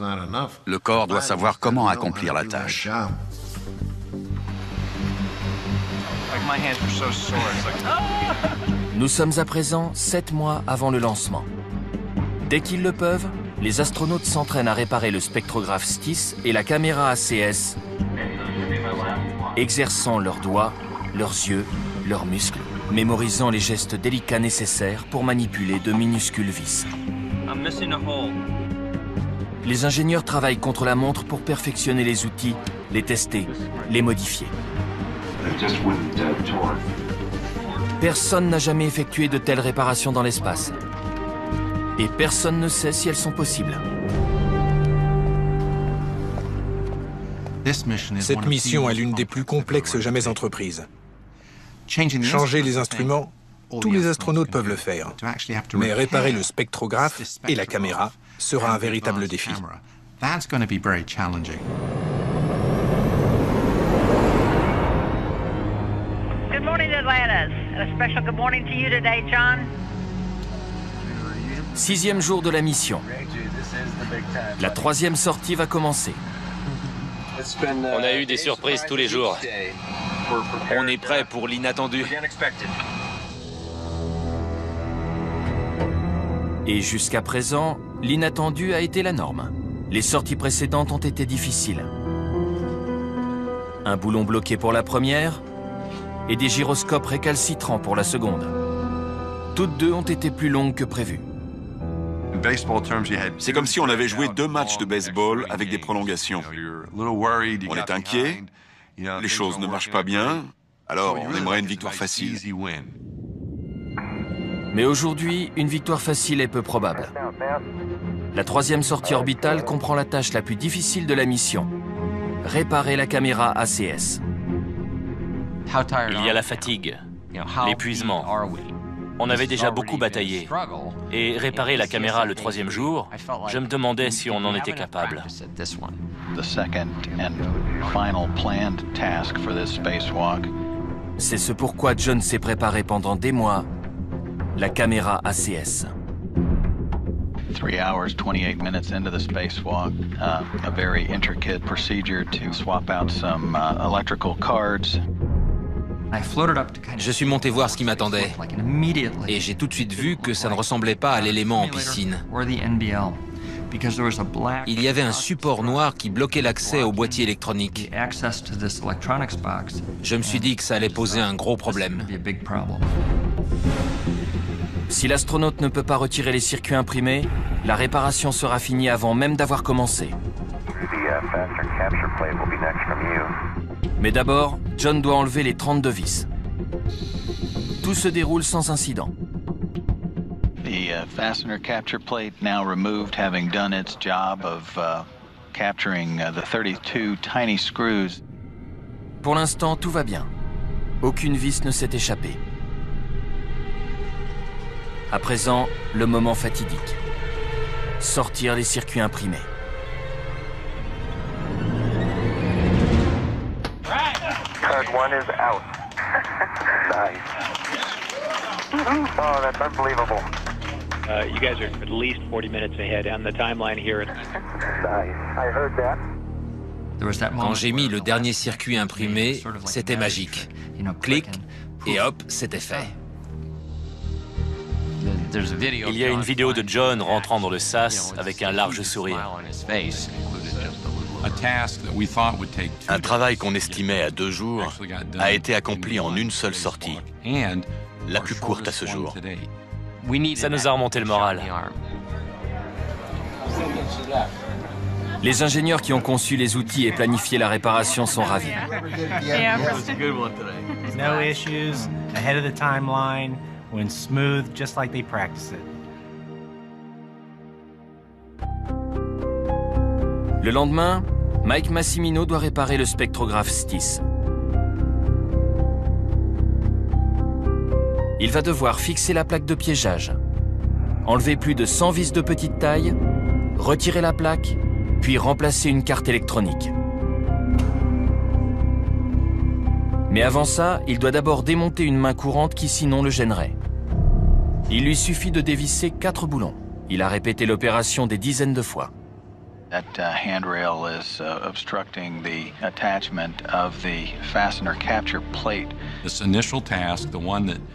Le corps doit savoir comment accomplir la tâche. Nous sommes à présent 7 mois avant le lancement. Dès qu'ils le peuvent, les astronautes s'entraînent à réparer le spectrographe STIS et la caméra ACS, exerçant leurs doigts, leurs yeux, leurs muscles, mémorisant les gestes délicats nécessaires pour manipuler de minuscules vis. Les ingénieurs travaillent contre la montre pour perfectionner les outils, les tester, les modifier. Personne n'a jamais effectué de telles réparations dans l'espace. Et personne ne sait si elles sont possibles. Cette mission est l'une des plus complexes jamais entreprises. Changer les instruments, tous les astronautes peuvent le faire. Mais réparer le spectrographe et la caméra sera un véritable défi. Good morning, Atlantis. And a special good morning to you today, John. 6e jour de la mission. La 3e sortie va commencer. On a eu des surprises tous les jours. On est prêt pour l'inattendu. Et jusqu'à présent, l'inattendu a été la norme. Les sorties précédentes ont été difficiles. Un boulon bloqué pour la première et des gyroscopes récalcitrants pour la seconde. Toutes deux ont été plus longues que prévu. C'est comme si on avait joué 2 matchs de baseball avec des prolongations. On est inquiet, les choses ne marchent pas bien, alors on aimerait une victoire facile. Mais aujourd'hui, une victoire facile est peu probable. La 3e sortie orbitale comprend la tâche la plus difficile de la mission. Réparer la caméra ACS. Il y a la fatigue, l'épuisement. On avait déjà beaucoup bataillé. Et réparer la caméra le 3e jour, je me demandais si on en était capable. C'est ce pourquoi John s'est préparé pendant des mois, la caméra ACS. 3 hours, 28 minutes into the spacewalk, a very intricate procedure to swap out some electrical cards. Je suis monté voir ce qui m'attendait. Et j'ai tout de suite vu que ça ne ressemblait pas à l'élément en piscine. Il y avait un support noir qui bloquait l'accès au boîtier électronique. Je me suis dit que ça allait poser un gros problème. Si l'astronaute ne peut pas retirer les circuits imprimés, la réparation sera finie avant même d'avoir commencé. Mais d'abord, John doit enlever les 32 vis. Tout se déroule sans incident. The fastener capture plate now removed, having done its job of capturing the 32 tiny screws. Pour l'instant, tout va bien. Aucune vis ne s'est échappée. À présent, le moment fatidique. Sortir les circuits imprimés. Card 1 is out. Nice. Oh, that's unbelievable. You guys are at least 40 minutes ahead on the timeline here. Nice. I heard that. Quand j'ai mis le dernier circuit imprimé, c'était magique. Clic, et hop, c'était fait. Il y a une vidéo de John rentrant dans le sas avec un large sourire. Un travail qu'on estimait à 2 jours a été accompli en une seule sortie, la plus courte à ce jour. Ça nous a remonté le moral. Les ingénieurs qui ont conçu les outils et planifié la réparation sont ravis. No issues, ahead of the timeline, went smooth just like they practiced it. Le lendemain, Mike Massimino doit réparer le spectrographe STIS. Il va devoir fixer la plaque de piégeage, enlever plus de 100 vis de petite taille, retirer la plaque, puis remplacer une carte électronique. Mais avant ça, il doit d'abord démonter une main courante qui sinon le gênerait. Il lui suffit de dévisser 4 boulons. Il a répété l'opération des dizaines de fois. That handrail is obstructing the attachment of the fastener capture plate.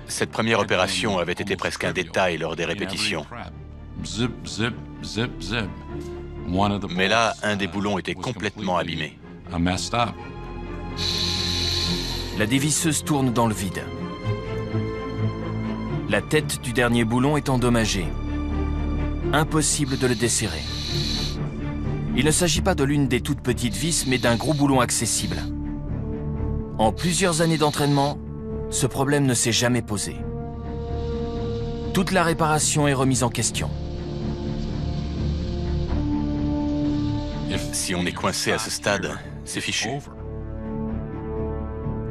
Cette première opération avait été presque un détail lors des répétitions. Mais là, un des boulons était complètement abîmé. La dévisseuse tourne dans le vide. La tête du dernier boulon est endommagée. Impossible de le desserrer. Il ne s'agit pas de l'une des toutes petites vis, mais d'un gros boulon accessible. En plusieurs années d'entraînement, ce problème ne s'est jamais posé. Toute la réparation est remise en question. Si on est coincé à ce stade, c'est fichu.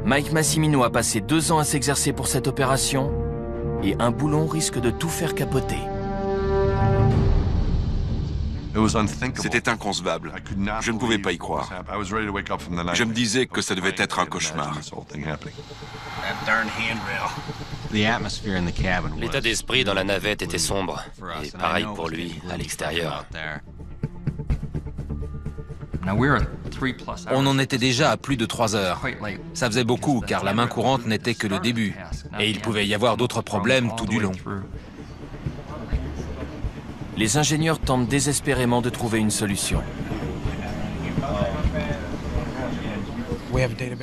Mike Massimino a passé 2 ans à s'exercer pour cette opération et un boulon risque de tout faire capoter. C'était inconcevable. Je ne pouvais pas y croire. Je me disais que ça devait être un cauchemar. L'état d'esprit dans la navette était sombre. Et pareil pour lui, à l'extérieur. On en était déjà à plus de 3 heures. Ça faisait beaucoup, car la main courante n'était que le début. Et il pouvait y avoir d'autres problèmes tout du long. Les ingénieurs tentent désespérément de trouver une solution.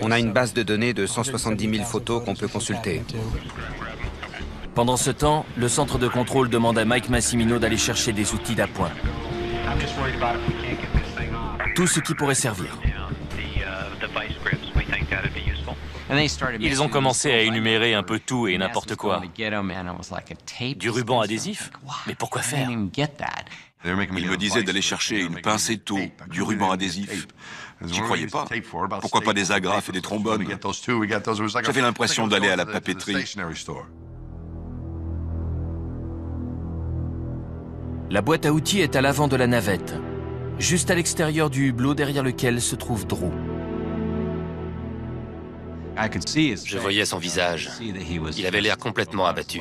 On a une base de données de 170 000 photos qu'on peut consulter. Pendant ce temps, le centre de contrôle demande à Mike Massimino d'aller chercher des outils d'appoint. Tout ce qui pourrait servir. Ils ont commencé à énumérer un peu tout et n'importe quoi. Du ruban adhésif? Mais pourquoi faire? Il me disait d'aller chercher une pince étau, du ruban adhésif. J'y croyais pas. Pourquoi pas des agrafes et des trombones? J'avais l'impression d'aller à la papeterie. La boîte à outils est à l'avant de la navette, juste à l'extérieur du hublot derrière lequel se trouve Drew. Je voyais son visage. Il avait l'air complètement abattu.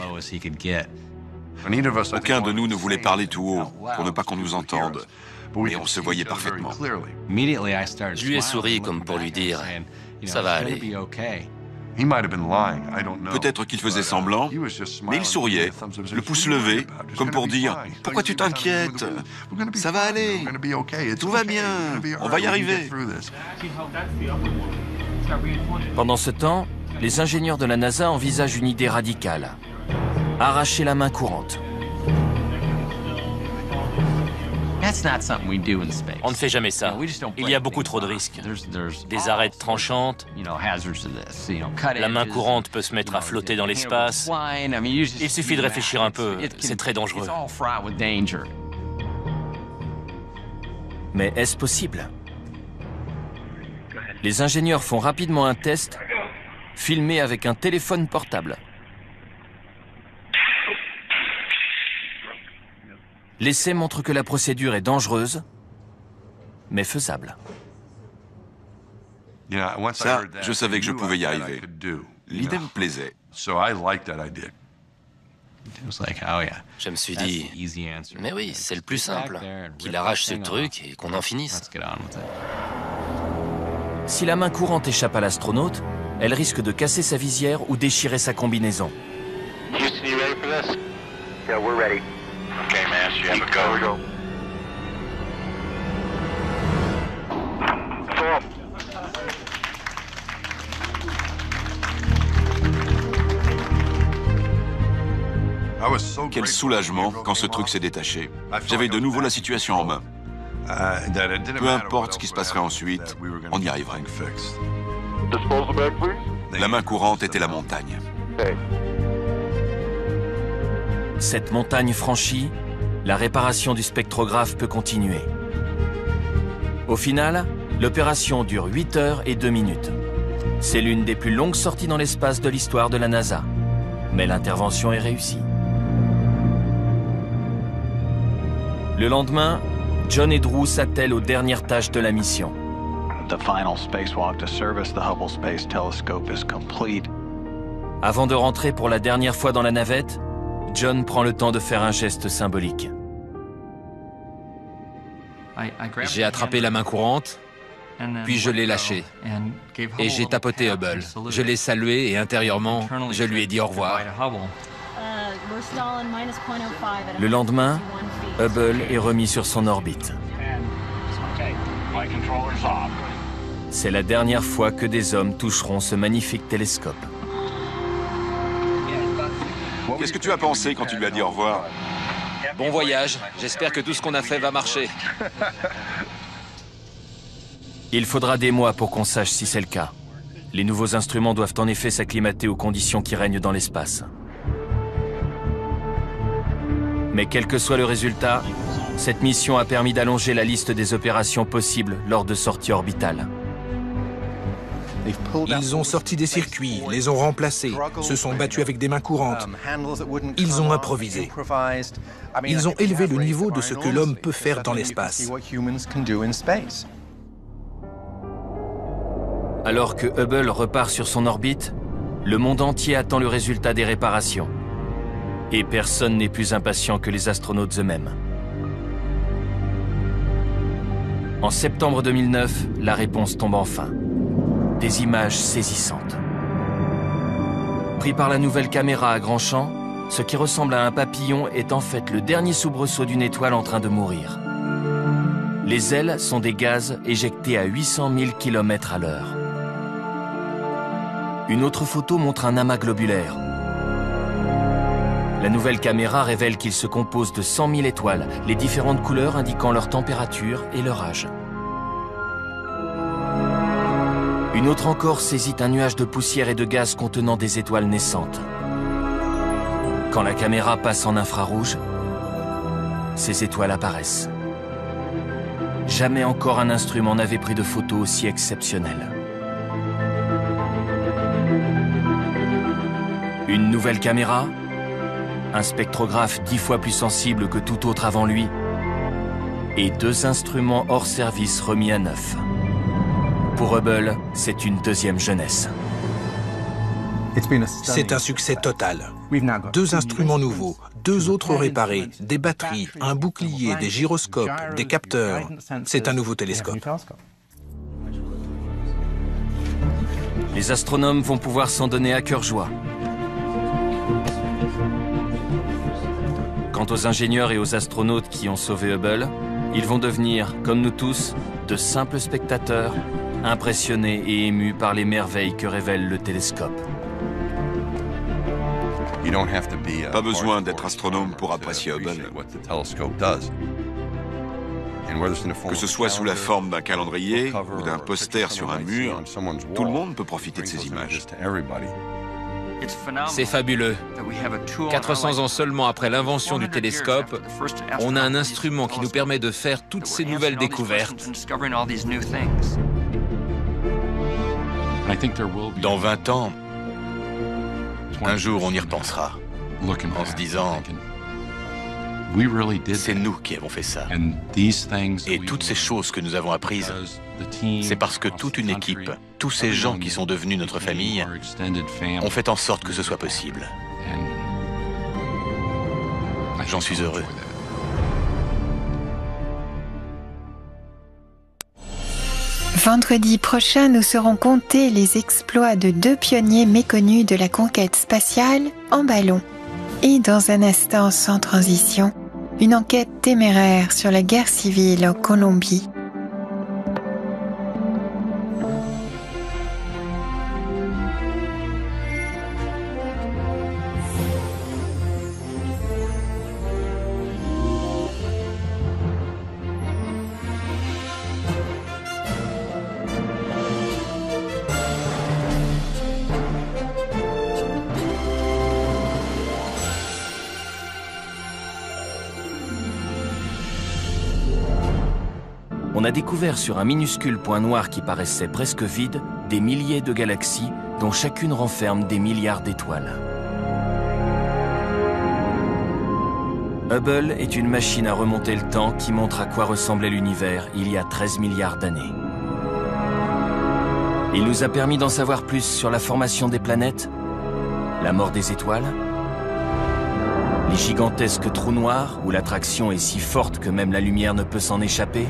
Aucun de nous ne voulait parler tout haut, pour ne pas qu'on nous entende. Mais on se voyait parfaitement. Je lui ai souri comme pour lui dire « ça va aller ». Peut-être qu'il faisait semblant, mais il souriait, le pouce levé, comme pour dire « Pourquoi tu t'inquiètes? Ça va aller, tout va bien, on va y arriver. » Pendant ce temps, les ingénieurs de la NASA envisagent une idée radicale. Arracher la main courante. On ne fait jamais ça. Il y a beaucoup trop de risques. Des arêtes tranchantes, la main courante peut se mettre à flotter dans l'espace. Il suffit de réfléchir un peu, c'est très dangereux. Mais est-ce possible? Les ingénieurs font rapidement un test, filmé avec un téléphone portable. L'essai montre que la procédure est dangereuse, mais faisable. Ça, je savais que je pouvais y arriver. L'idée me plaisait. Je me suis dit, mais oui, c'est le plus simple, qu'il arrache ce truc et qu'on en finisse. Si la main courante échappe à l'astronaute, elle risque de casser sa visière ou déchirer sa combinaison. Houston, you ready for this? Yeah, we're ready. Okay, man, you have a go. Here we go. Quel soulagement quand ce truc s'est détaché. J'avais de nouveau la situation en main. Peu importe ce qui se passerait ensuite, on y arriverait. La main courante était la montagne. Cette montagne franchie, la réparation du spectrographe peut continuer. Au final, l'opération dure 8 heures et 2 minutes. C'est l'une des plus longues sorties dans l'espace de l'histoire de la NASA. Mais l'intervention est réussie. Le lendemain, John et Drew s'attellent aux dernières tâches de la mission. Avant de rentrer pour la dernière fois dans la navette, John prend le temps de faire un geste symbolique. J'ai attrapé la main courante, puis je l'ai lâchée. Et j'ai tapoté Hubble. Je l'ai salué et intérieurement, je lui ai dit au revoir. Le lendemain, Hubble est remis sur son orbite. C'est la dernière fois que des hommes toucheront ce magnifique télescope. Qu'est-ce que tu as pensé quand tu lui as dit au revoir? Bon voyage, j'espère que tout ce qu'on a fait va marcher. Il faudra des mois pour qu'on sache si c'est le cas. Les nouveaux instruments doivent en effet s'acclimater aux conditions qui règnent dans l'espace. Mais quel que soit le résultat, cette mission a permis d'allonger la liste des opérations possibles lors de sorties orbitales. Ils ont sorti des circuits, les ont remplacés, se sont battus avec des mains courantes. Ils ont improvisé. Ils ont élevé le niveau de ce que l'homme peut faire dans l'espace. Alors que Hubble repart sur son orbite, le monde entier attend le résultat des réparations. Et personne n'est plus impatient que les astronautes eux-mêmes. En septembre 2009, la réponse tombe enfin. Des images saisissantes. Pris par la nouvelle caméra à grand champ, ce qui ressemble à un papillon est en fait le dernier soubresaut d'une étoile en train de mourir. Les ailes sont des gaz éjectés à 800 000 km/h. Une autre photo montre un amas globulaire. La nouvelle caméra révèle qu'il se compose de 100 000 étoiles, les différentes couleurs indiquant leur température et leur âge. Une autre encore saisit un nuage de poussière et de gaz contenant des étoiles naissantes. Quand la caméra passe en infrarouge, ces étoiles apparaissent. Jamais encore un instrument n'avait pris de photos aussi exceptionnelles. Une nouvelle caméra, un spectrographe 10 fois plus sensible que tout autre avant lui, et 2 instruments hors service remis à neuf. Pour Hubble, c'est une deuxième jeunesse. C'est un succès total. 2 instruments nouveaux, 2 autres réparés, des batteries, un bouclier, des gyroscopes, des capteurs. C'est un nouveau télescope. Les astronomes vont pouvoir s'en donner à cœur joie. Quant aux ingénieurs et aux astronautes qui ont sauvé Hubble, ils vont devenir, comme nous tous, de simples spectateurs, impressionnés et émus par les merveilles que révèle le télescope. Pas besoin d'être astronome pour apprécier Hubble. Que ce soit sous la forme d'un calendrier ou d'un poster sur un mur, tout le monde peut profiter de ces images. C'est fabuleux. 400 ans seulement après l'invention du télescope, on a un instrument qui nous permet de faire toutes ces nouvelles découvertes. Dans 20 ans, un jour on y repensera, en se disant, c'est nous qui avons fait ça. Et toutes ces choses que nous avons apprises, c'est parce que toute une équipe, tous ces gens qui sont devenus notre famille, ont fait en sorte que ce soit possible. J'en suis heureux. Vendredi prochain, nous saurons compter les exploits de 2 pionniers méconnus de la conquête spatiale en ballon. Et dans un instant sans transition, une enquête téméraire sur la guerre civile en Colombie. On a découvert sur un minuscule point noir qui paraissait presque vide des milliers de galaxies dont chacune renferme des milliards d'étoiles. Hubble est une machine à remonter le temps qui montre à quoi ressemblait l'univers il y a 13 milliards d'années. Il nous a permis d'en savoir plus sur la formation des planètes, la mort des étoiles, les gigantesques trous noirs où l'attraction est si forte que même la lumière ne peut s'en échapper,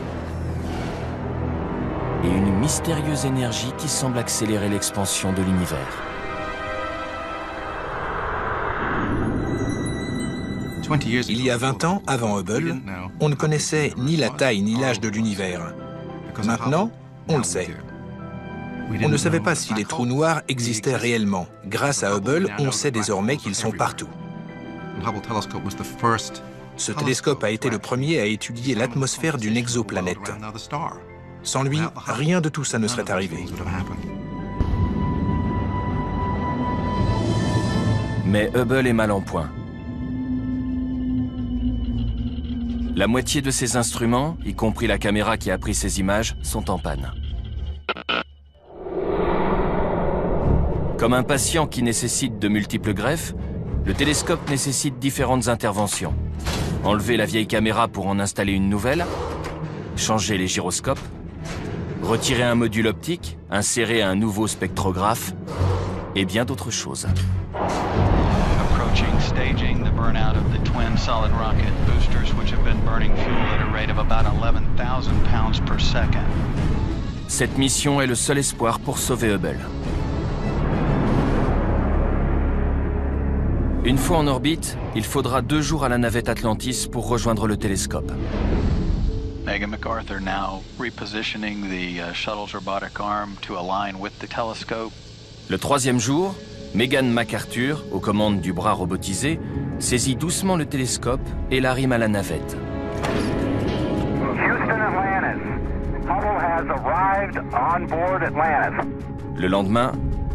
et une mystérieuse énergie qui semble accélérer l'expansion de l'univers. Il y a 20 ans, avant Hubble, on ne connaissait ni la taille ni l'âge de l'univers. Maintenant, on le sait. On ne savait pas si les trous noirs existaient réellement. Grâce à Hubble, on sait désormais qu'ils sont partout. Ce télescope a été le premier à étudier l'atmosphère d'une exoplanète. Sans lui, rien de tout ça ne serait arrivé. Mais Hubble est mal en point. La moitié de ses instruments, y compris la caméra qui a pris ces images, sont en panne. Comme un patient qui nécessite de multiples greffes, le télescope nécessite différentes interventions. Enlever la vieille caméra pour en installer une nouvelle, changer les gyroscopes, retirer un module optique, insérer un nouveau spectrographe et bien d'autres choses. Approaching staging the burnout of the twin solid rocket boosters, which have been burning fuel at a rate of about 11,000 pounds per second. Cette mission est le seul espoir pour sauver Hubble. Une fois en orbite, il faudra 2 jours à la navette Atlantis pour rejoindre le télescope. Megan MacArthur now repositioning the shuttle's robotic arm to align with the telescope. Le 3e jour, Megan MacArthur, aux commandes du bras robotisé, saisit doucement le télescope et l'arrime à la navette. Houston, Atlantis. Hubble has arrived on board Atlantis. Le lendemain,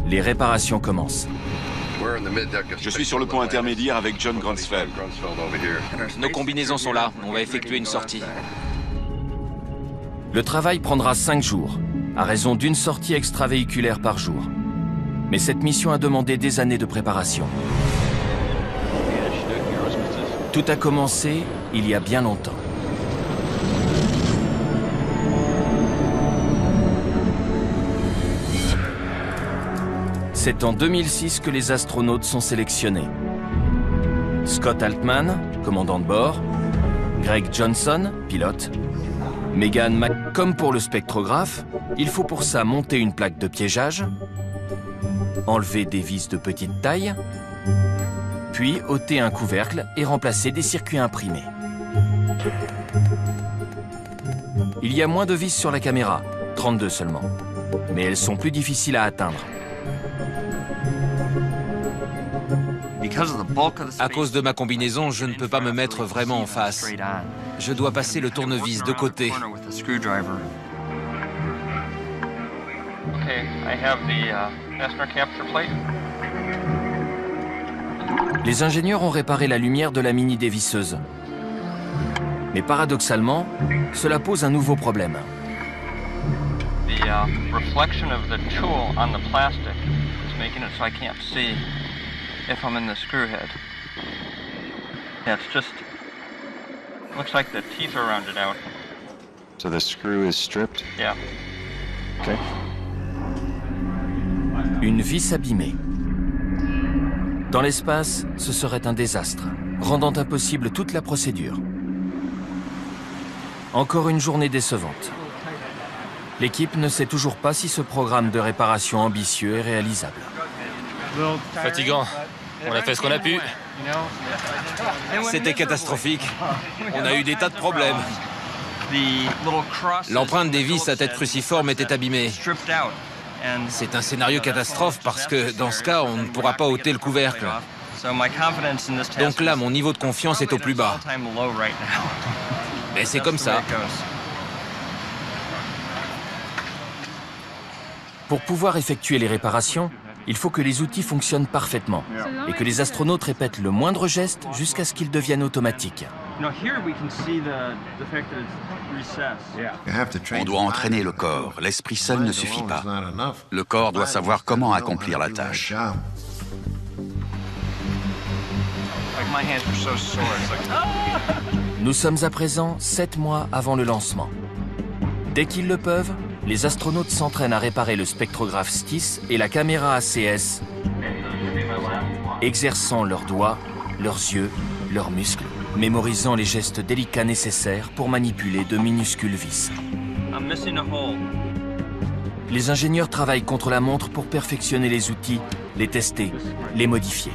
les réparations commencent. Je suis sur le pont intermédiaire avec John Grunsfeld. Nos combinaisons sont là, on va effectuer une sortie. Le travail prendra 5 jours, à raison d'une sortie extravéhiculaire par jour. Mais cette mission a demandé des années de préparation. Tout a commencé il y a bien longtemps. C'est en 2006 que les astronautes sont sélectionnés. Scott Altman, commandant de bord, Greg Johnson, pilote, Megan Comme pour le spectrographe, il faut pour ça monter une plaque de piégeage, enlever des vis de petite taille, puis ôter un couvercle et remplacer des circuits imprimés. Il y a moins de vis sur la caméra, 32 seulement, mais elles sont plus difficiles à atteindre. À cause de ma combinaison, je ne peux pas me mettre vraiment en face. Je dois passer le tournevis de côté. Les ingénieurs ont réparé la lumière de la mini dévisseuse. Mais paradoxalement, cela pose un nouveau problème. Reflection of the tool on the plastic is making it so I can't see if I'm in the screw head. Yeah, it's just looks like the teeth are rounded out. So the screw is stripped? Yeah. Okay. Une vis abîmée. Dans l'espace, ce serait un désastre, rendant impossible toute la procédure. Encore une journée décevante. L'équipe ne sait toujours pas si ce programme de réparation ambitieux est réalisable. Fatigant. On a fait ce qu'on a pu. C'était catastrophique. On a eu des tas de problèmes. L'empreinte des vis à tête cruciforme était abîmée. C'est un scénario catastrophe parce que, dans ce cas, on ne pourra pas ôter le couvercle. Donc là, mon niveau de confiance est au plus bas. Mais c'est comme ça. Pour pouvoir effectuer les réparations, il faut que les outils fonctionnent parfaitement et que les astronautes répètent le moindre geste jusqu'à ce qu'ils deviennent automatiques. On doit entraîner le corps. L'esprit seul ne suffit pas. Le corps doit savoir comment accomplir la tâche. Nous sommes à présent 7 mois avant le lancement. Dès qu'ils le peuvent, les astronautes s'entraînent à réparer le spectrographe STIS et la caméra ACS, exerçant leurs doigts, leurs yeux, leurs muscles, mémorisant les gestes délicats nécessaires pour manipuler de minuscules vis. Les ingénieurs travaillent contre la montre pour perfectionner les outils, les tester, les modifier.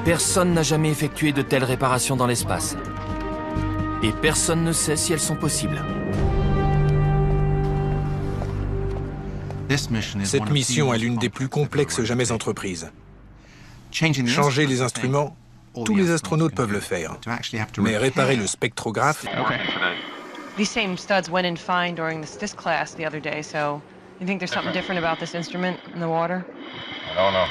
Personne n'a jamais effectué de telles réparations dans l'espace. Et personne ne sait si elles sont possibles. Cette mission est l'une des plus complexes jamais entreprises. Changer les instruments, tous les astronautes peuvent le faire. Mais réparer le spectrographe... These same studs went in fine during the STIS class the other day, so you think there's something different about this instrument in the water? I don't know.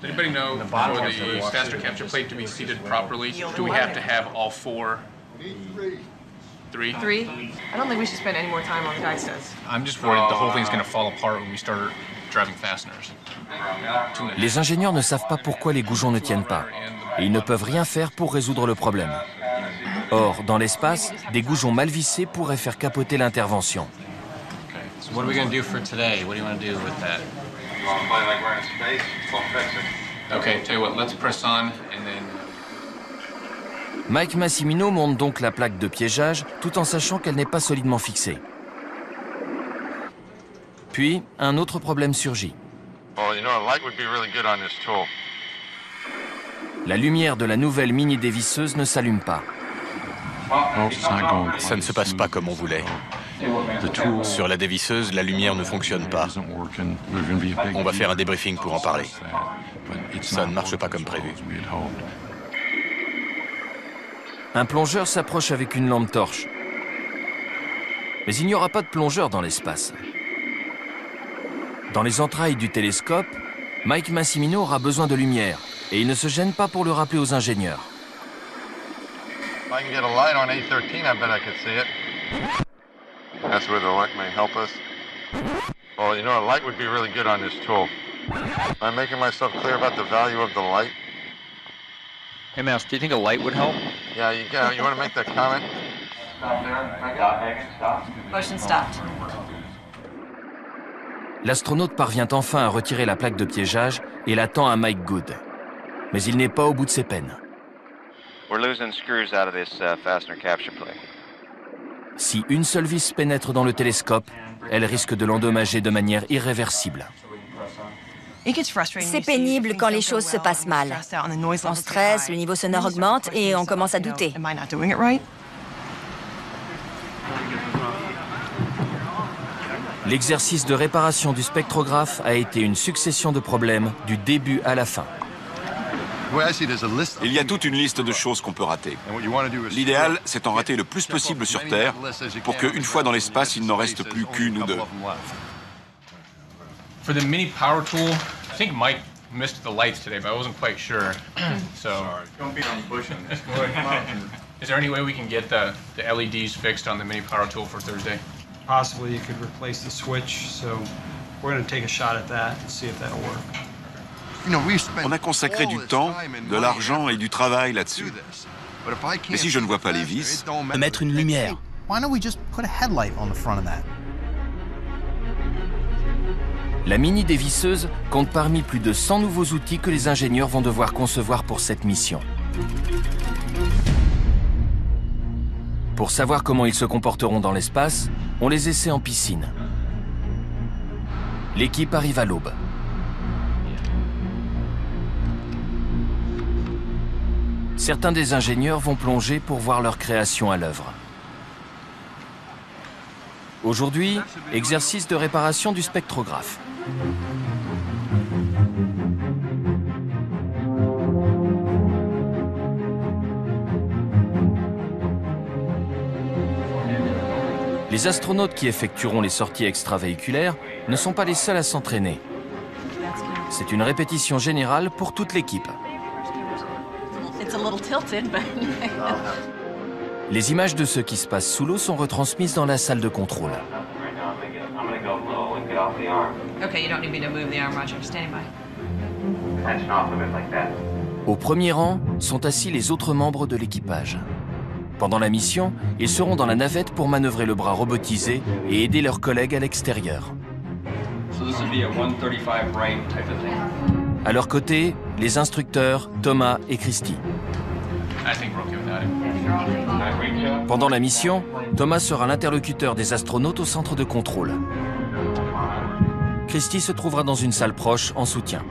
Does anybody know for the faster capture plate to be seated properly, do we have to have all four? Three? I don't think we should spend any more time on the guy studs. I'm just worried the whole thing's going to fall apart when we start driving fasteners. Les ingénieurs ne savent pas pourquoi les goujons ne tiennent pas, et ils ne peuvent rien faire pour résoudre le problème. Or, dans l'espace, des goujons mal vissés pourraient faire capoter l'intervention. So what are we going to do for today? What do you want to do with that? You want to play like we're in space? We'll fix it. Okay, tell you what, let's press on and then... Mike Massimino monte donc la plaque de piégeage tout en sachant qu'elle n'est pas solidement fixée. Puis, un autre problème surgit. Well, you know, a light would be really good on this tool. La lumière de la nouvelle mini dévisseuse ne s'allume pas. Ça ne se passe pas comme on voulait. Sur la dévisseuse, la lumière ne fonctionne pas. On va faire un débriefing pour en parler. Ça ne marche pas comme prévu. Un plongeur s'approche avec une lampe torche. Mais il n'y aura pas de plongeur dans l'espace. Dans les entrailles du télescope, Mike Massimino aura besoin de lumière et il ne se gêne pas pour le rappeler aux ingénieurs. If I can get a light on A13, I bet I could see it. That's where the light may help us. Well, you know, a light would be really good on this tool. Am I making myself clear about the value of the light? Hey, Mouse, do you think a light would help? Yeah, you want to make that comment? Motion stopped. L'astronaute parvient enfin à retirer la plaque de piégeage et la tend à Mike Good. Mais il n'est pas au bout de ses peines. We're losing screws out of this fastener capture plate. Si une seule vis pénètre dans le télescope, elle risque de l'endommager de manière irréversible. C'est pénible quand les choses se passent mal. On stresse, le niveau sonore augmente et on commence à douter. L'exercice de réparation du spectrographe a été une succession de problèmes du début à la fin. Il y a toute une liste de choses qu'on peut rater. L'idéal, c'est en rater le plus possible sur Terre pour qu'une fois dans l'espace, il n'en reste plus qu'une ou deux. For the mini power tool, I think Mike missed the lights today, but I wasn't quite sure. So, don't beat on the bush on this. Is there any way we can get the LEDs fixed on the mini power tool for Thursday? Possibly you could replace the switch, so we're going to take a shot at that and see if that'll work. On a consacré du temps, de l'argent et du travail là-dessus. Mais si je ne vois pas les vis, mettre une lumière. Why don't we just put a headlight on the front of that? La mini dévisseuse compte parmi plus de 100 nouveaux outils que les ingénieurs vont devoir concevoir pour cette mission. Pour savoir comment ils se comporteront dans l'espace, on les essaie en piscine. L'équipe arrive à l'aube. Certains des ingénieurs vont plonger pour voir leur création à l'œuvre. Aujourd'hui, exercice de réparation du spectrographe. Les astronautes qui effectueront les sorties extravéhiculaires ne sont pas les seuls à s'entraîner. C'est une répétition générale pour toute l'équipe. Les images de ce qui se passe sous l'eau sont retransmises dans la salle de contrôle. Au premier rang sont assis les autres membres de l'équipage. Pendant la mission, ils seront dans la navette pour manœuvrer le bras robotisé et aider leurs collègues à l'extérieur. À leur côté, les instructeurs Thomas et Christy. Pendant la mission, Thomas sera l'interlocuteur des astronautes au centre de contrôle. Christy se trouvera dans une salle proche en soutien.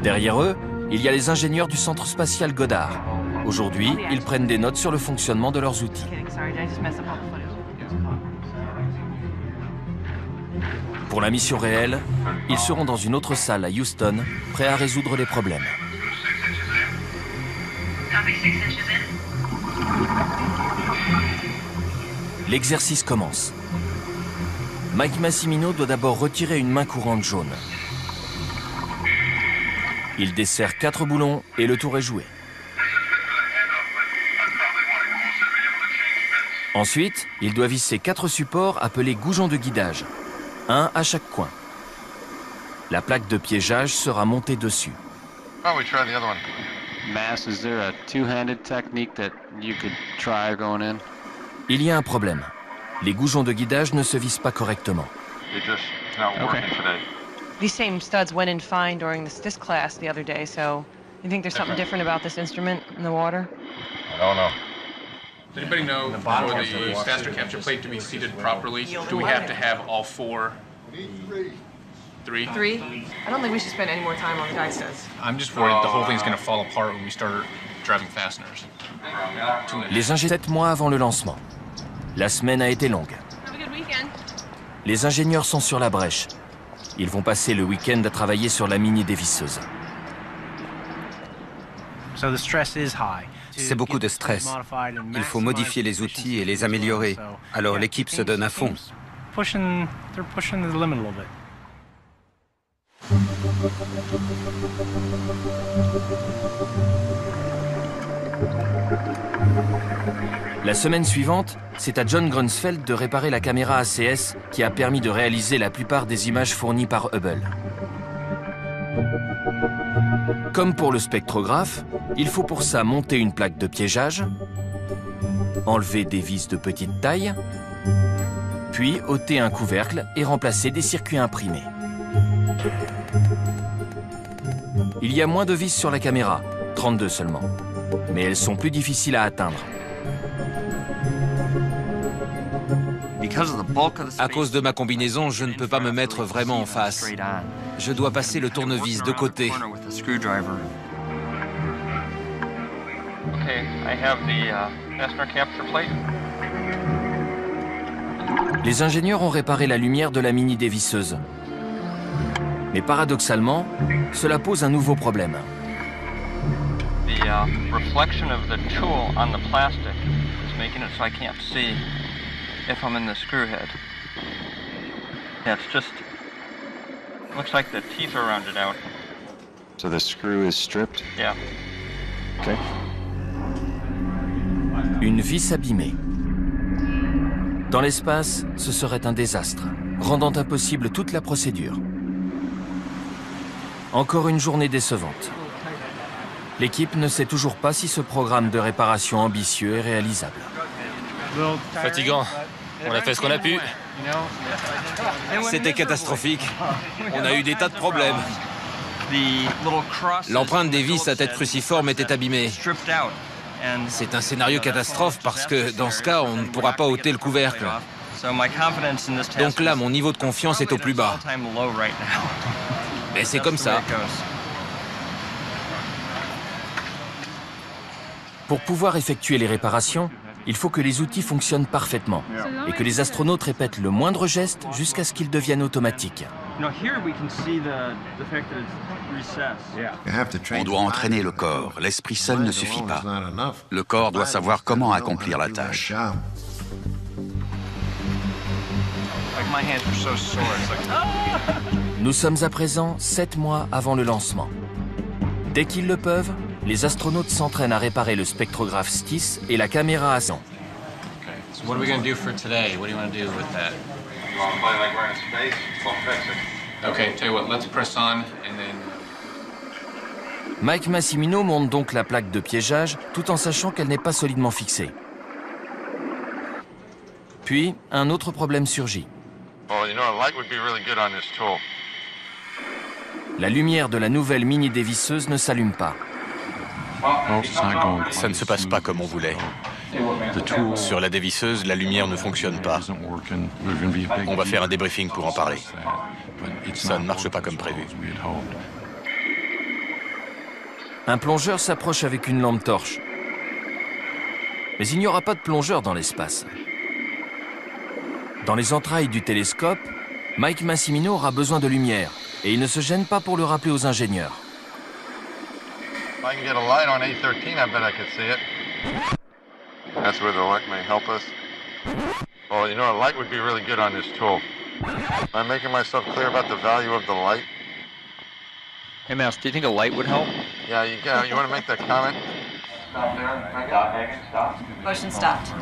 Derrière eux, il y a les ingénieurs du centre spatial Goddard. Aujourd'hui, ils prennent des notes sur le fonctionnement de leurs outils. Pour la mission réelle, ils seront dans une autre salle à Houston, prêts à résoudre les problèmes. L'exercice commence. Mike Massimino doit d'abord retirer une main courante jaune. Il dessert 4 boulons et le tour est joué. Ensuite, il doit visser 4 supports appelés goujons de guidage, un à chaque coin. La plaque de piégeage sera montée dessus. Il y a un problème. Les goujons de guidage ne se vissent pas correctement. These same studs went in fine during the stis class the other day, so you think there's something different about this instrument in the water? I don't know. Does anybody know for the faster capture plate to be seated properly, do we have to have all 4? 3? 3? I don't think we should spend any more time on the guide studs. I'm just worried the whole thing's going to fall apart when we start driving fasteners. Les ingénieurs 7 mois avant le lancement. La semaine a été longue. Les ingénieurs sont sur la brèche. Ils vont passer le week-end à travailler sur la mini dévisseuse. C'est beaucoup de stress. Il faut modifier les outils et les améliorer. Alors l'équipe se donne à fond. La semaine suivante, c'est à John Grunsfeld de réparer la caméra ACS qui a permis de réaliser la plupart des images fournies par Hubble. Comme pour le spectrographe, il faut pour ça monter une plaque de piégeage, enlever des vis de petite taille, puis ôter un couvercle et remplacer des circuits imprimés. Il y a moins de vis sur la caméra, 32 seulement, mais elles sont plus difficiles à atteindre. À cause de ma combinaison, je ne peux pas me mettre vraiment en face. Je dois passer le tournevis de côté. Les ingénieurs ont réparé la lumière de la mini-dévisseuse. Mais paradoxalement, cela pose un nouveau problème. The reflection of the tool on the plastic is making it so I can't see if I'm in the screw head. Yeah, it's just looks like the teeth are rounded out. So the screw is stripped? Yeah. Okay. Une vis abîmée. Dans l'espace, ce serait un désastre, rendant impossible toute la procédure. Encore une journée décevante. L'équipe ne sait toujours pas si ce programme de réparation ambitieux est réalisable. Fatigant. On a fait ce qu'on a pu. C'était catastrophique. On a eu des tas de problèmes. L'empreinte des vis à tête cruciforme était abîmée. C'est un scénario catastrophe parce que, dans ce cas, on ne pourra pas ôter le couvercle. Donc là, mon niveau de confiance est au plus bas. Mais c'est comme ça. Pour pouvoir effectuer les réparations, il faut que les outils fonctionnent parfaitement et que les astronautes répètent le moindre geste jusqu'à ce qu'ils deviennent automatiques. On doit entraîner le corps. L'esprit seul ne suffit pas. Le corps doit savoir comment accomplir la tâche. Nous sommes à présent 7 mois avant le lancement. Dès qu'ils le peuvent, les astronautes s'entraînent à réparer le spectrographe STIS et la caméra à 100. What are we going to do for today? What do you want to do with that? You want to play like we're in space? We'll fix it. Okay, tell you what, let's press on and then... Mike Massimino monte donc la plaque de piégeage tout en sachant qu'elle n'est pas solidement fixée. Puis, un autre problème surgit. Oh, you know, a light would be really good on this tool. La lumière de la nouvelle mini-dévisseuse ne s'allume pas. Ça ne se passe pas comme on voulait. Sur la dévisseuse, la lumière ne fonctionne pas. On va faire un débriefing pour en parler. Ça ne marche pas comme prévu. Un plongeur s'approche avec une lampe torche. Mais il n'y aura pas de plongeur dans l'espace. Dans les entrailles du télescope, Mike Massimino aura besoin de lumière et il ne se gêne pas pour le rappeler aux ingénieurs. If I can get a light on A13, I bet I could see it. That's where the light may help us. Oh, you know, a light would be really good on this tool. Am I making myself clear about the value of the light? Hey, Mouse, do you think a light would help? Yeah, you want to make that comment? Stop there. Stop. Motion stopped.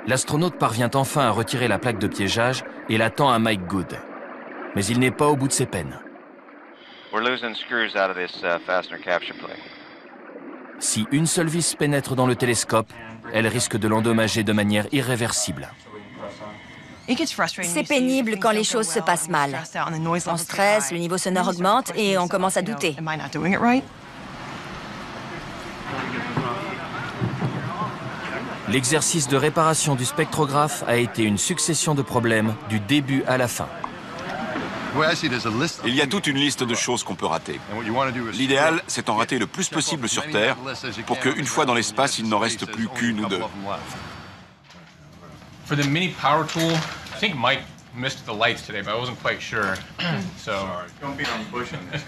L'astronaute parvient enfin à retirer la plaque de piégeage et la tend à Mike Good. Mais il n'est pas au bout de ses peines. We're losing screws out of this fastener capture plate. Si une seule vis pénètre dans le télescope, elle risque de l'endommager de manière irréversible. C'est pénible quand les choses se passent mal. On stresse, le niveau sonore augmente et on commence à douter. L'exercice de réparation du spectrographe a été une succession de problèmes du début à la fin. Il y a toute une liste de choses qu'on peut rater. L'idéal, c'est en rater le plus possible sur Terre pour qu'une fois dans l'espace, il n'en reste plus qu'une ou deux. For the mini power tool, I think Mike missed the lights today, but I wasn't quite sure. So, Don't be on pushing this.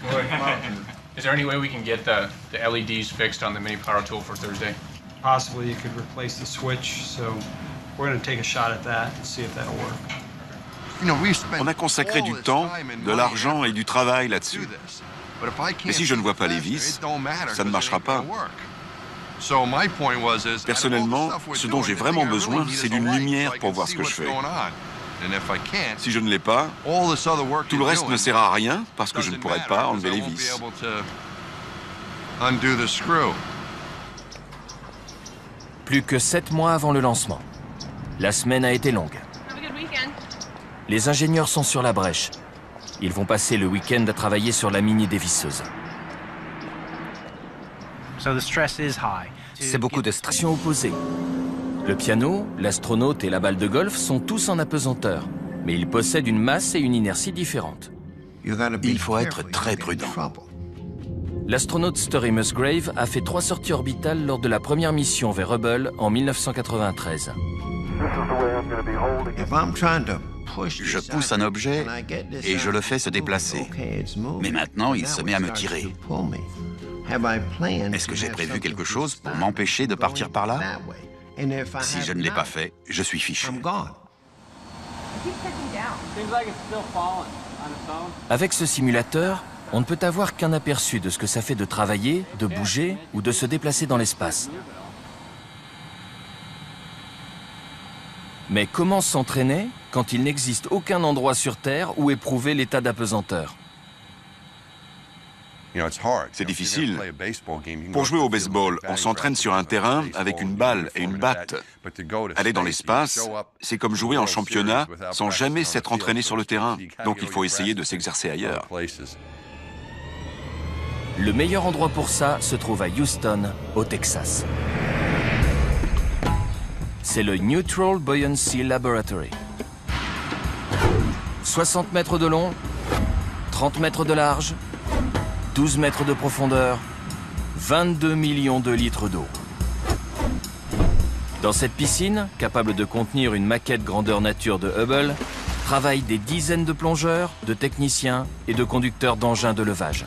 is there any way we can get the LEDs fixed on the mini power tool for Thursday? Possibly you could replace the switch, so we're going to take a shot at that and see if that'll work. On a consacré du temps, de l'argent et du travail là-dessus. Mais si je ne vois pas les vis, ça ne marchera pas. Personnellement, ce dont j'ai vraiment besoin, c'est d'une lumière pour voir ce que je fais. Si je ne l'ai pas, tout le reste ne sert à rien parce que je ne pourrai pas enlever les vis. Plus que 7 mois avant le lancement. La semaine a été longue. Les ingénieurs sont sur la brèche. Ils vont passer le week-end à travailler sur la mini-dévisseuse. C'est beaucoup de stress. Opposée. Le piano, l'astronaute et la balle de golf sont tous en apesanteur, mais ils possèdent une masse et une inertie différentes. Il faut être très prudent. L'astronaute Story Musgrave a fait 3 sorties orbitales lors de la première mission vers Hubble en 1993. Je pousse un objet et je le fais se déplacer. Mais maintenant, il se met à me tirer. Est-ce que j'ai prévu quelque chose pour m'empêcher de partir par là? Si je ne l'ai pas fait, je suis fichu. Avec ce simulateur, on ne peut avoir qu'un aperçu de ce que ça fait de travailler, de bouger ou de se déplacer dans l'espace. Mais comment s'entraîner quand il n'existe aucun endroit sur Terre où éprouver l'état d'apesanteur? C'est difficile. Pour jouer au baseball, on s'entraîne sur un terrain avec une balle et une batte. Aller dans l'espace, c'est comme jouer en championnat sans jamais s'être entraîné sur le terrain. Donc il faut essayer de s'exercer ailleurs. Le meilleur endroit pour ça se trouve à Houston, au Texas. C'est le Neutral Buoyancy Laboratory. 60 mètres de long, 30 mètres de large, 12 mètres de profondeur, 22 millions de litres d'eau. Dans cette piscine, capable de contenir une maquette grandeur nature de Hubble, travaillent des dizaines de plongeurs, de techniciens et de conducteurs d'engins de levage.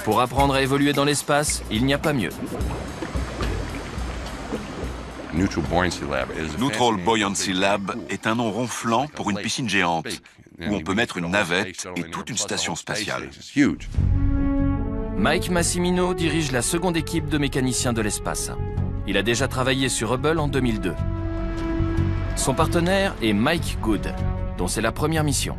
Pour apprendre à évoluer dans l'espace, il n'y a pas mieux. Neutral Buoyancy Lab est un nom ronflant pour une piscine géante, où on peut mettre une navette et toute une station spatiale. Mike Massimino dirige la seconde équipe de mécaniciens de l'espace. Il a déjà travaillé sur Hubble en 2002. Son partenaire est Mike Good, dont c'est la première mission.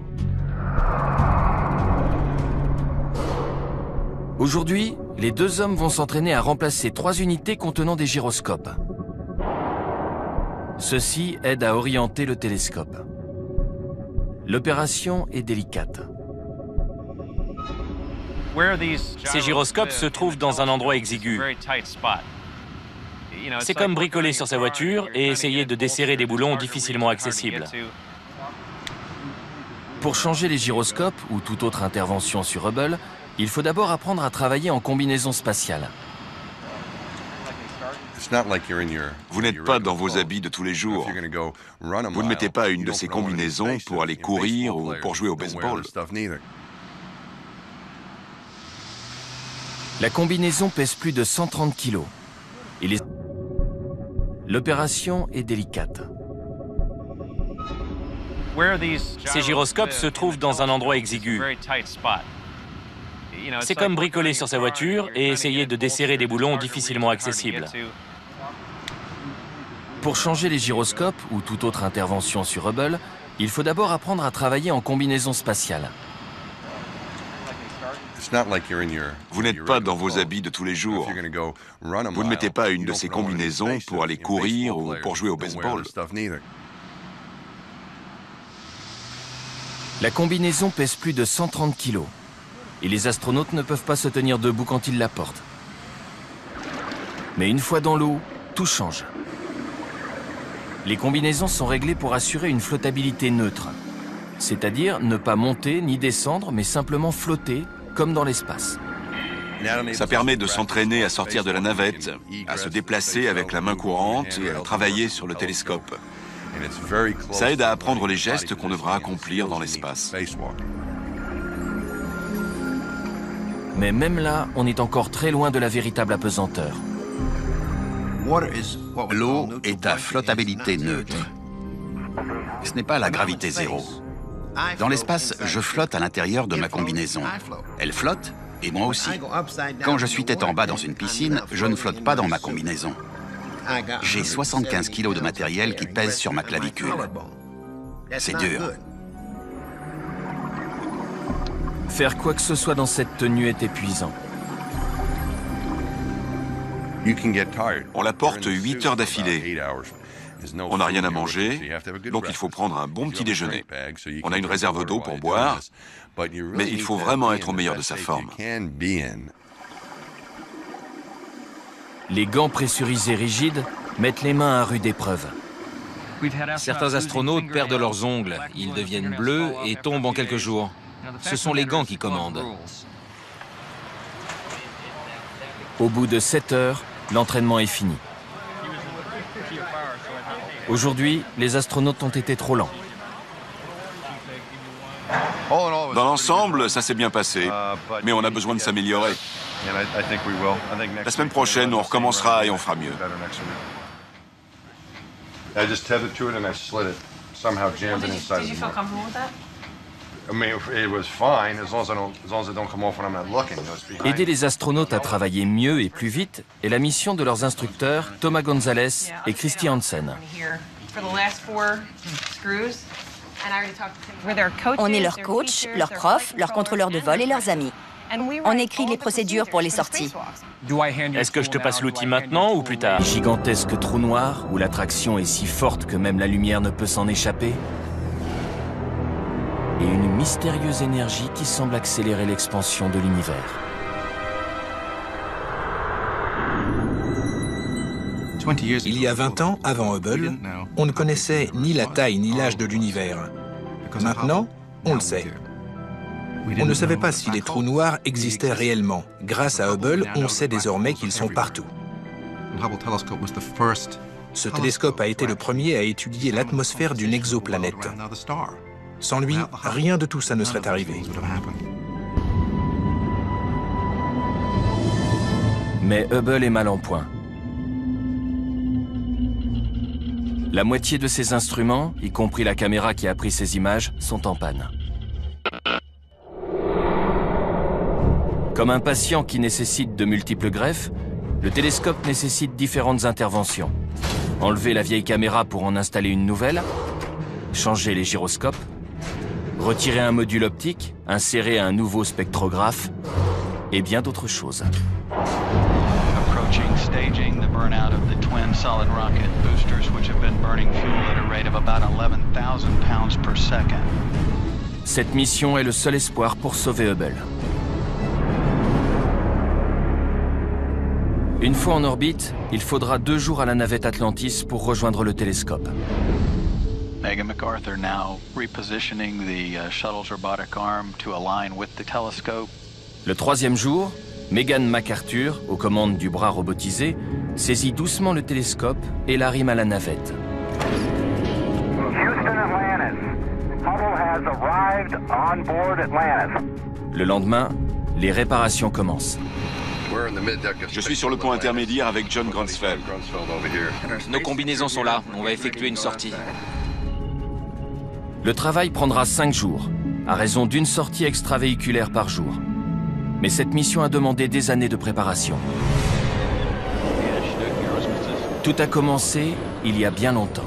Aujourd'hui, les 2 hommes vont s'entraîner à remplacer 3 unités contenant des gyroscopes. Ceci aide à orienter le télescope. L'opération est délicate. Ces gyroscopes se trouvent dans un endroit exigu. C'est comme bricoler sur sa voiture et essayer de desserrer des boulons difficilement accessibles. Pour changer les gyroscopes ou toute autre intervention sur Hubble, il faut d'abord apprendre à travailler en combinaison spatiale. Vous n'êtes pas dans vos habits de tous les jours. Vous ne mettez pas une de ces combinaisons pour aller courir ou pour jouer au baseball. La combinaison pèse plus de 130 kilos. L'opération est délicate. Ces gyroscopes se trouvent dans un endroit exigu. C'est comme bricoler sur sa voiture et essayer de desserrer des boulons difficilement accessibles. Pour changer les gyroscopes ou toute autre intervention sur Hubble, il faut d'abord apprendre à travailler en combinaison spatiale. Vous n'êtes pas dans vos habits de tous les jours. Vous ne mettez pas une de ces combinaisons pour aller courir ou pour jouer au baseball. La combinaison pèse plus de 130 kilos. Et les astronautes ne peuvent pas se tenir debout quand ils la portent. Mais une fois dans l'eau, tout change. Les combinaisons sont réglées pour assurer une flottabilité neutre, c'est-à-dire ne pas monter ni descendre, mais simplement flotter, comme dans l'espace. Ça permet de s'entraîner à sortir de la navette, à se déplacer avec la main courante et à travailler sur le télescope. Ça aide à apprendre les gestes qu'on devra accomplir dans l'espace. Mais même là, on est encore très loin de la véritable apesanteur. L'eau est à flottabilité neutre. Ce n'est pas la gravité zéro. Dans l'espace, je flotte à l'intérieur de ma combinaison. Elle flotte, et moi aussi. Quand je suis tête en bas dans une piscine, je ne flotte pas dans ma combinaison. J'ai 75 kilos de matériel qui pèse sur ma clavicule. C'est dur. Faire quoi que ce soit dans cette tenue est épuisant. On la porte 8 heures d'affilée. On n'a rien à manger, donc il faut prendre un bon petit déjeuner. On a une réserve d'eau pour boire, mais il faut vraiment être au meilleur de sa forme. Les gants pressurisés rigides mettent les mains à rude épreuve. Certains astronautes perdent leurs ongles, ils deviennent bleus et tombent en quelques jours. Ce sont les gants qui commandent. Au bout de 7 heures, l'entraînement est fini. Aujourd'hui, les astronautes ont été trop lents. Dans l'ensemble, ça s'est bien passé, mais on a besoin de s'améliorer. La semaine prochaine, on recommencera et on fera mieux. Aider les astronautes à travailler mieux et plus vite est la mission de leurs instructeurs Thomas Gonzalez et Christy Hansen. On est leurs coachs, leurs profs, leurs contrôleurs de vol et leurs amis. On écrit les procédures pour les sorties. Est-ce que je te passe l'outil maintenant ou plus tard? Gigantesque trou noir où l'attraction est si forte que même la lumière ne peut s'en échapper. Et une mystérieuse énergie qui semble accélérer l'expansion de l'univers. Il y a 20 ans, avant Hubble, on ne connaissait ni la taille ni l'âge de l'univers. Maintenant, on le sait. On ne savait pas si les trous noirs existaient réellement. Grâce à Hubble, on sait désormais qu'ils sont partout. Ce télescope a été le premier à étudier l'atmosphère d'une exoplanète. Sans lui, rien de tout ça ne serait arrivé. Mais Hubble est mal en point. La moitié de ses instruments, y compris la caméra qui a pris ces images, sont en panne. Comme un patient qui nécessite de multiples greffes, le télescope nécessite différentes interventions. Enlever la vieille caméra pour en installer une nouvelle, changer les gyroscopes, retirer un module optique, insérer un nouveau spectrographe et bien d'autres choses. Approaching staging, the burnout of the twin solid rocket boosters, which have been burning fuel at a rate of about 11,000 pounds per second. Cette mission est le seul espoir pour sauver Hubble. Une fois en orbite, il faudra 2 jours à la navette Atlantis pour rejoindre le télescope. Megan MacArthur now repositioning the shuttle's robotic arm to align with the telescope. Le 3e jour, Megan MacArthur, aux commandes du bras robotisé, saisit doucement le télescope et l'arrime à la navette. Le lendemain, les réparations commencent. Je suis sur le pont intermédiaire avec John Grunsfeld. Nos combinaisons sont là, on va effectuer une sortie. Le travail prendra 5 jours, à raison d'une sortie extravéhiculaire par jour. Mais cette mission a demandé des années de préparation. Tout a commencé il y a bien longtemps.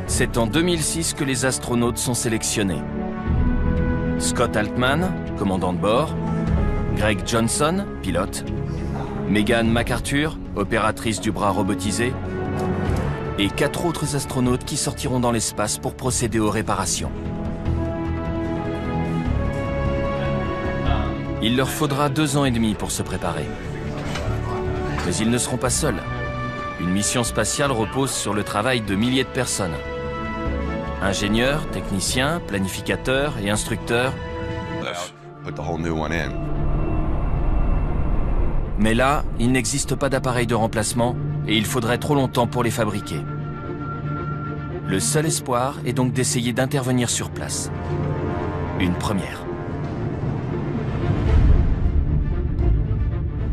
C'est en 2006 que les astronautes sont sélectionnés. Scott Altman, commandant de bord, Greg Johnson, pilote, Megan MacArthur, opératrice du bras robotisé, et 4 autres astronautes qui sortiront dans l'espace pour procéder aux réparations. Il leur faudra 2 ans et demi pour se préparer. Mais ils ne seront pas seuls. Une mission spatiale repose sur le travail de milliers de personnes. Ingénieurs, techniciens, planificateurs et instructeurs. Mais là, il n'existe pas d'appareil de remplacement et il faudrait trop longtemps pour les fabriquer. Le seul espoir est donc d'essayer d'intervenir sur place. Une première.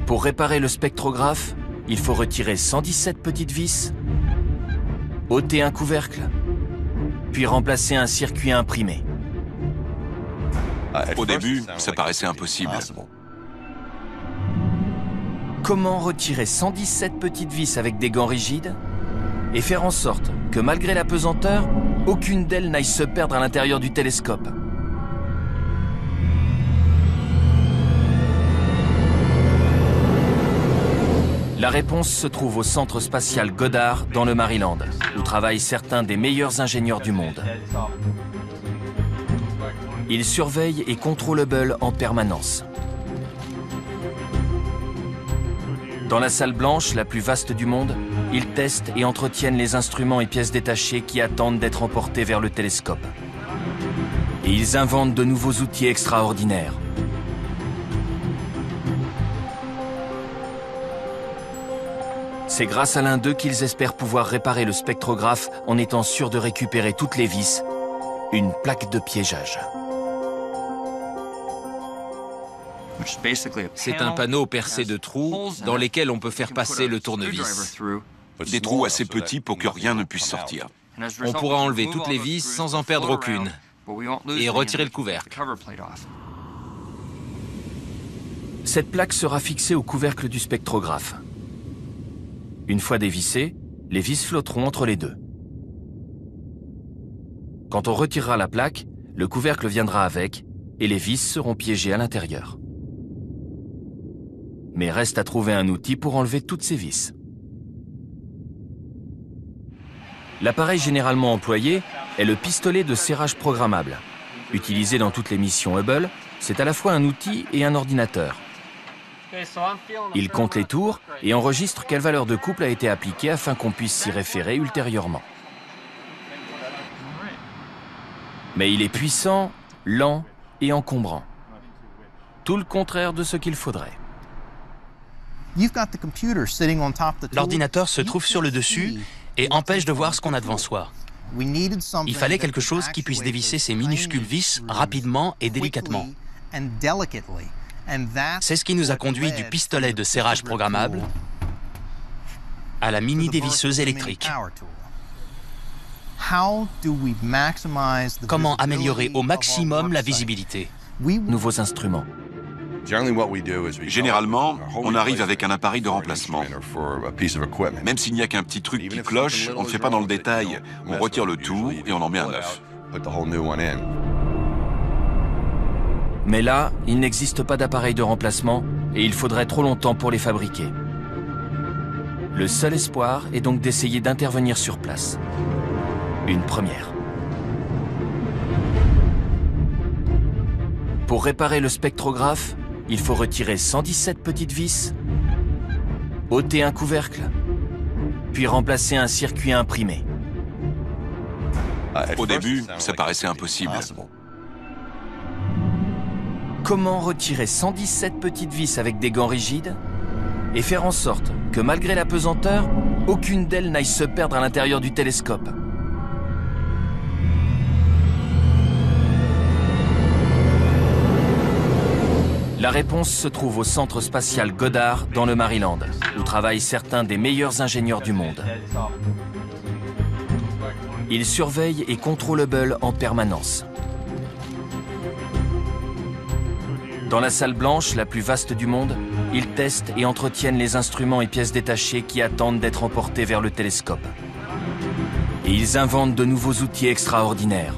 Pour réparer le spectrographe, il faut retirer 117 petites vis, ôter un couvercle, puis remplacer un circuit imprimé. Au début, ça paraissait impossible. Comment retirer 117 petites vis avec des gants rigides et faire en sorte que malgré la pesanteur, aucune d'elles n'aille se perdre à l'intérieur du télescope? La réponse se trouve au centre spatial Goddard dans le Maryland, où travaillent certains des meilleurs ingénieurs du monde. Ils surveillent et contrôlent Hubble en permanence. Dans la salle blanche, la plus vaste du monde, ils testent et entretiennent les instruments et pièces détachées qui attendent d'être emportés vers le télescope. Et ils inventent de nouveaux outils extraordinaires. C'est grâce à l'un d'eux qu'ils espèrent pouvoir réparer le spectrographe en étant sûrs de récupérer toutes les vis, une plaque de piégeage. C'est un panneau percé de trous dans lesquels on peut faire passer le tournevis. Des trous assez petits pour que rien ne puisse sortir. On pourra enlever toutes les vis sans en perdre aucune et retirer le couvercle. Cette plaque sera fixée au couvercle du spectrographe. Une fois dévissées, les vis flotteront entre les deux. Quand on retirera la plaque, le couvercle viendra avec et les vis seront piégées à l'intérieur. Mais reste à trouver un outil pour enlever toutes ces vis. L'appareil généralement employé est le pistolet de serrage programmable. Utilisé dans toutes les missions Hubble, c'est à la fois un outil et un ordinateur. Il compte les tours et enregistre quelle valeur de couple a été appliquée afin qu'on puisse s'y référer ultérieurement. Mais il est puissant, lent et encombrant. Tout le contraire de ce qu'il faudrait. L'ordinateur se trouve sur le dessus et empêche de voir ce qu'on a devant soi. Il fallait quelque chose qui puisse dévisser ces minuscules vis rapidement et délicatement. C'est ce qui nous a conduit du pistolet de serrage programmable à la mini dévisseuse électrique. Comment améliorer au maximum la visibilité? Nouveaux instruments. Généralement, on arrive avec un appareil de remplacement. Même s'il n'y a qu'un petit truc qui cloche, on ne fait pas dans le détail. On retire le tout et on en met un neuf. Mais là, il n'existe pas d'appareil de remplacement et il faudrait trop longtemps pour les fabriquer. Le seul espoir est donc d'essayer d'intervenir sur place. Une première. Pour réparer le spectrographe, il faut retirer 117 petites vis, ôter un couvercle, puis remplacer un circuit imprimé. Au début, ça paraissait impossible. Comment retirer 117 petites vis avec des gants rigides et faire en sorte que malgré la pesanteur, aucune d'elles n'aille se perdre à l'intérieur du télescope? La réponse se trouve au centre spatial Goddard dans le Maryland, où travaillent certains des meilleurs ingénieurs du monde. Ils surveillent et contrôlent Hubble en permanence. Dans la salle blanche, la plus vaste du monde, ils testent et entretiennent les instruments et pièces détachées qui attendent d'être emportés vers le télescope. Et ils inventent de nouveaux outils extraordinaires.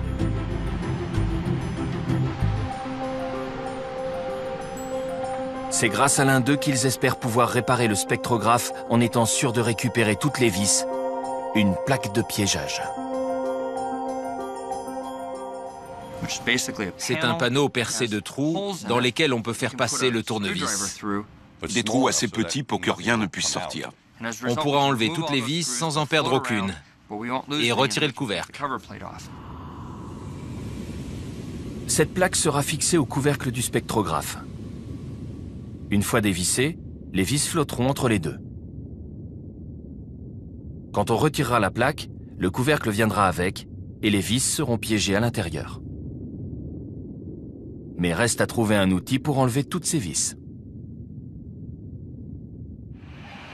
C'est grâce à l'un d'eux qu'ils espèrent pouvoir réparer le spectrographe en étant sûrs de récupérer toutes les vis, une plaque de piégeage. C'est un panneau percé de trous dans lesquels on peut faire passer le tournevis. Des trous assez petits pour que rien ne puisse sortir. On pourra enlever toutes les vis sans en perdre aucune et retirer le couvercle. Cette plaque sera fixée au couvercle du spectrographe. Une fois dévissées, les vis flotteront entre les deux. Quand on retirera la plaque, le couvercle viendra avec et les vis seront piégées à l'intérieur. Mais reste à trouver un outil pour enlever toutes ces vis.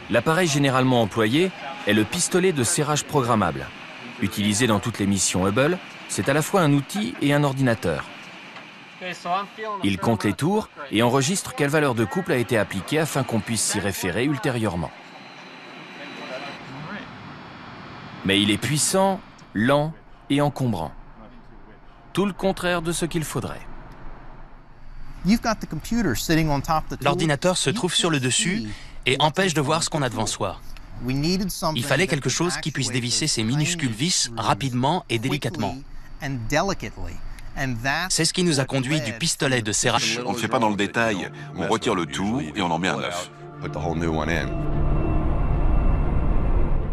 L'appareil généralement employé est le pistolet de serrage programmable. Utilisé dans toutes les missions Hubble, c'est à la fois un outil et un ordinateur. Il compte les tours et enregistre quelle valeur de couple a été appliquée afin qu'on puisse s'y référer ultérieurement. Mais il est puissant, lent et encombrant. Tout le contraire de ce qu'il faudrait. L'ordinateur se trouve sur le dessus et empêche de voir ce qu'on a devant soi. Il fallait quelque chose qui puisse dévisser ces minuscules vis rapidement et délicatement. C'est ce qui nous a conduit du pistolet de serrage. On ne fait pas dans le détail, on retire le tout et on en met un neuf.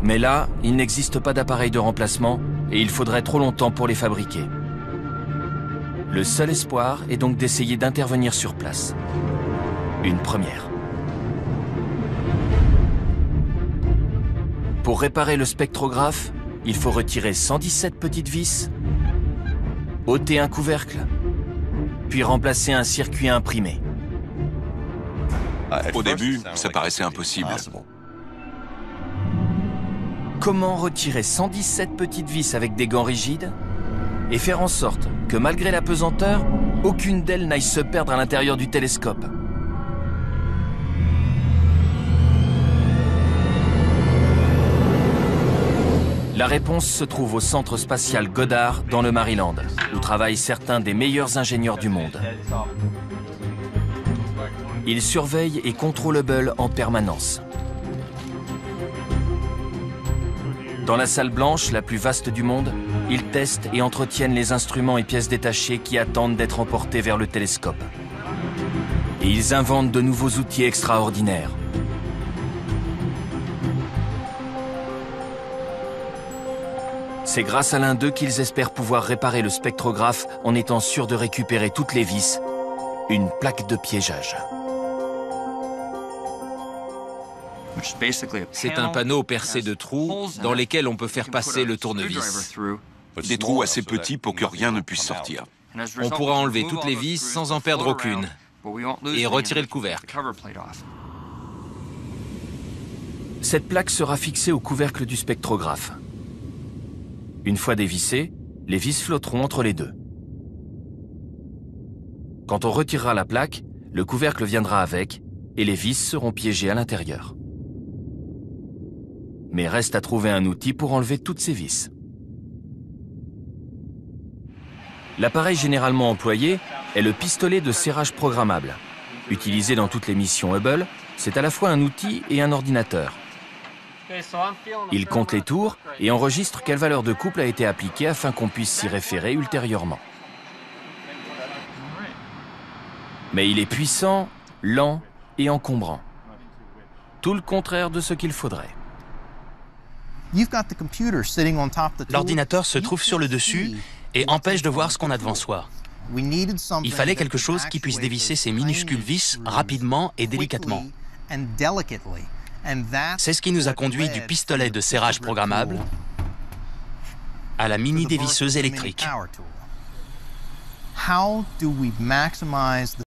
Mais là, il n'existe pas d'appareil de remplacement et il faudrait trop longtemps pour les fabriquer. Le seul espoir est donc d'essayer d'intervenir sur place. Une première. Pour réparer le spectrographe, il faut retirer 117 petites vis, ôter un couvercle, puis remplacer un circuit imprimé. Au début, ça paraissait impossible. Comment retirer 117 petites vis avec des gants rigides et faire en sorte que malgré la pesanteur, aucune d'elles n'aille se perdre à l'intérieur du télescope? La réponse se trouve au centre spatial Goddard dans le Maryland, où travaillent certains des meilleurs ingénieurs du monde. Ils surveillent et contrôlent Hubble en permanence. Dans la salle blanche, la plus vaste du monde, ils testent et entretiennent les instruments et pièces détachées qui attendent d'être emportés vers le télescope. Et ils inventent de nouveaux outils extraordinaires. C'est grâce à l'un d'eux qu'ils espèrent pouvoir réparer le spectrographe en étant sûrs de récupérer toutes les vis, une plaque de piégeage. C'est un panneau percé de trous dans lesquels on peut faire passer le tournevis. Des trous assez petits pour que rien ne puisse sortir. On pourra enlever toutes les vis sans en perdre aucune et retirer le couvercle. Cette plaque sera fixée au couvercle du spectrographe. Une fois dévissées, les vis flotteront entre les deux. Quand on retirera la plaque, le couvercle viendra avec et les vis seront piégées à l'intérieur. Mais reste à trouver un outil pour enlever toutes ces vis. L'appareil généralement employé est le pistolet de serrage programmable. Utilisé dans toutes les missions Hubble, c'est à la fois un outil et un ordinateur. Il compte les tours et enregistre quelle valeur de couple a été appliquée afin qu'on puisse s'y référer ultérieurement. Mais il est puissant, lent et encombrant. Tout le contraire de ce qu'il faudrait. L'ordinateur se trouve sur le dessus et empêche de voir ce qu'on a devant soi. Il fallait quelque chose qui puisse dévisser ces minuscules vis rapidement et délicatement. C'est ce qui nous a conduit du pistolet de serrage programmable à la mini dévisseuse électrique.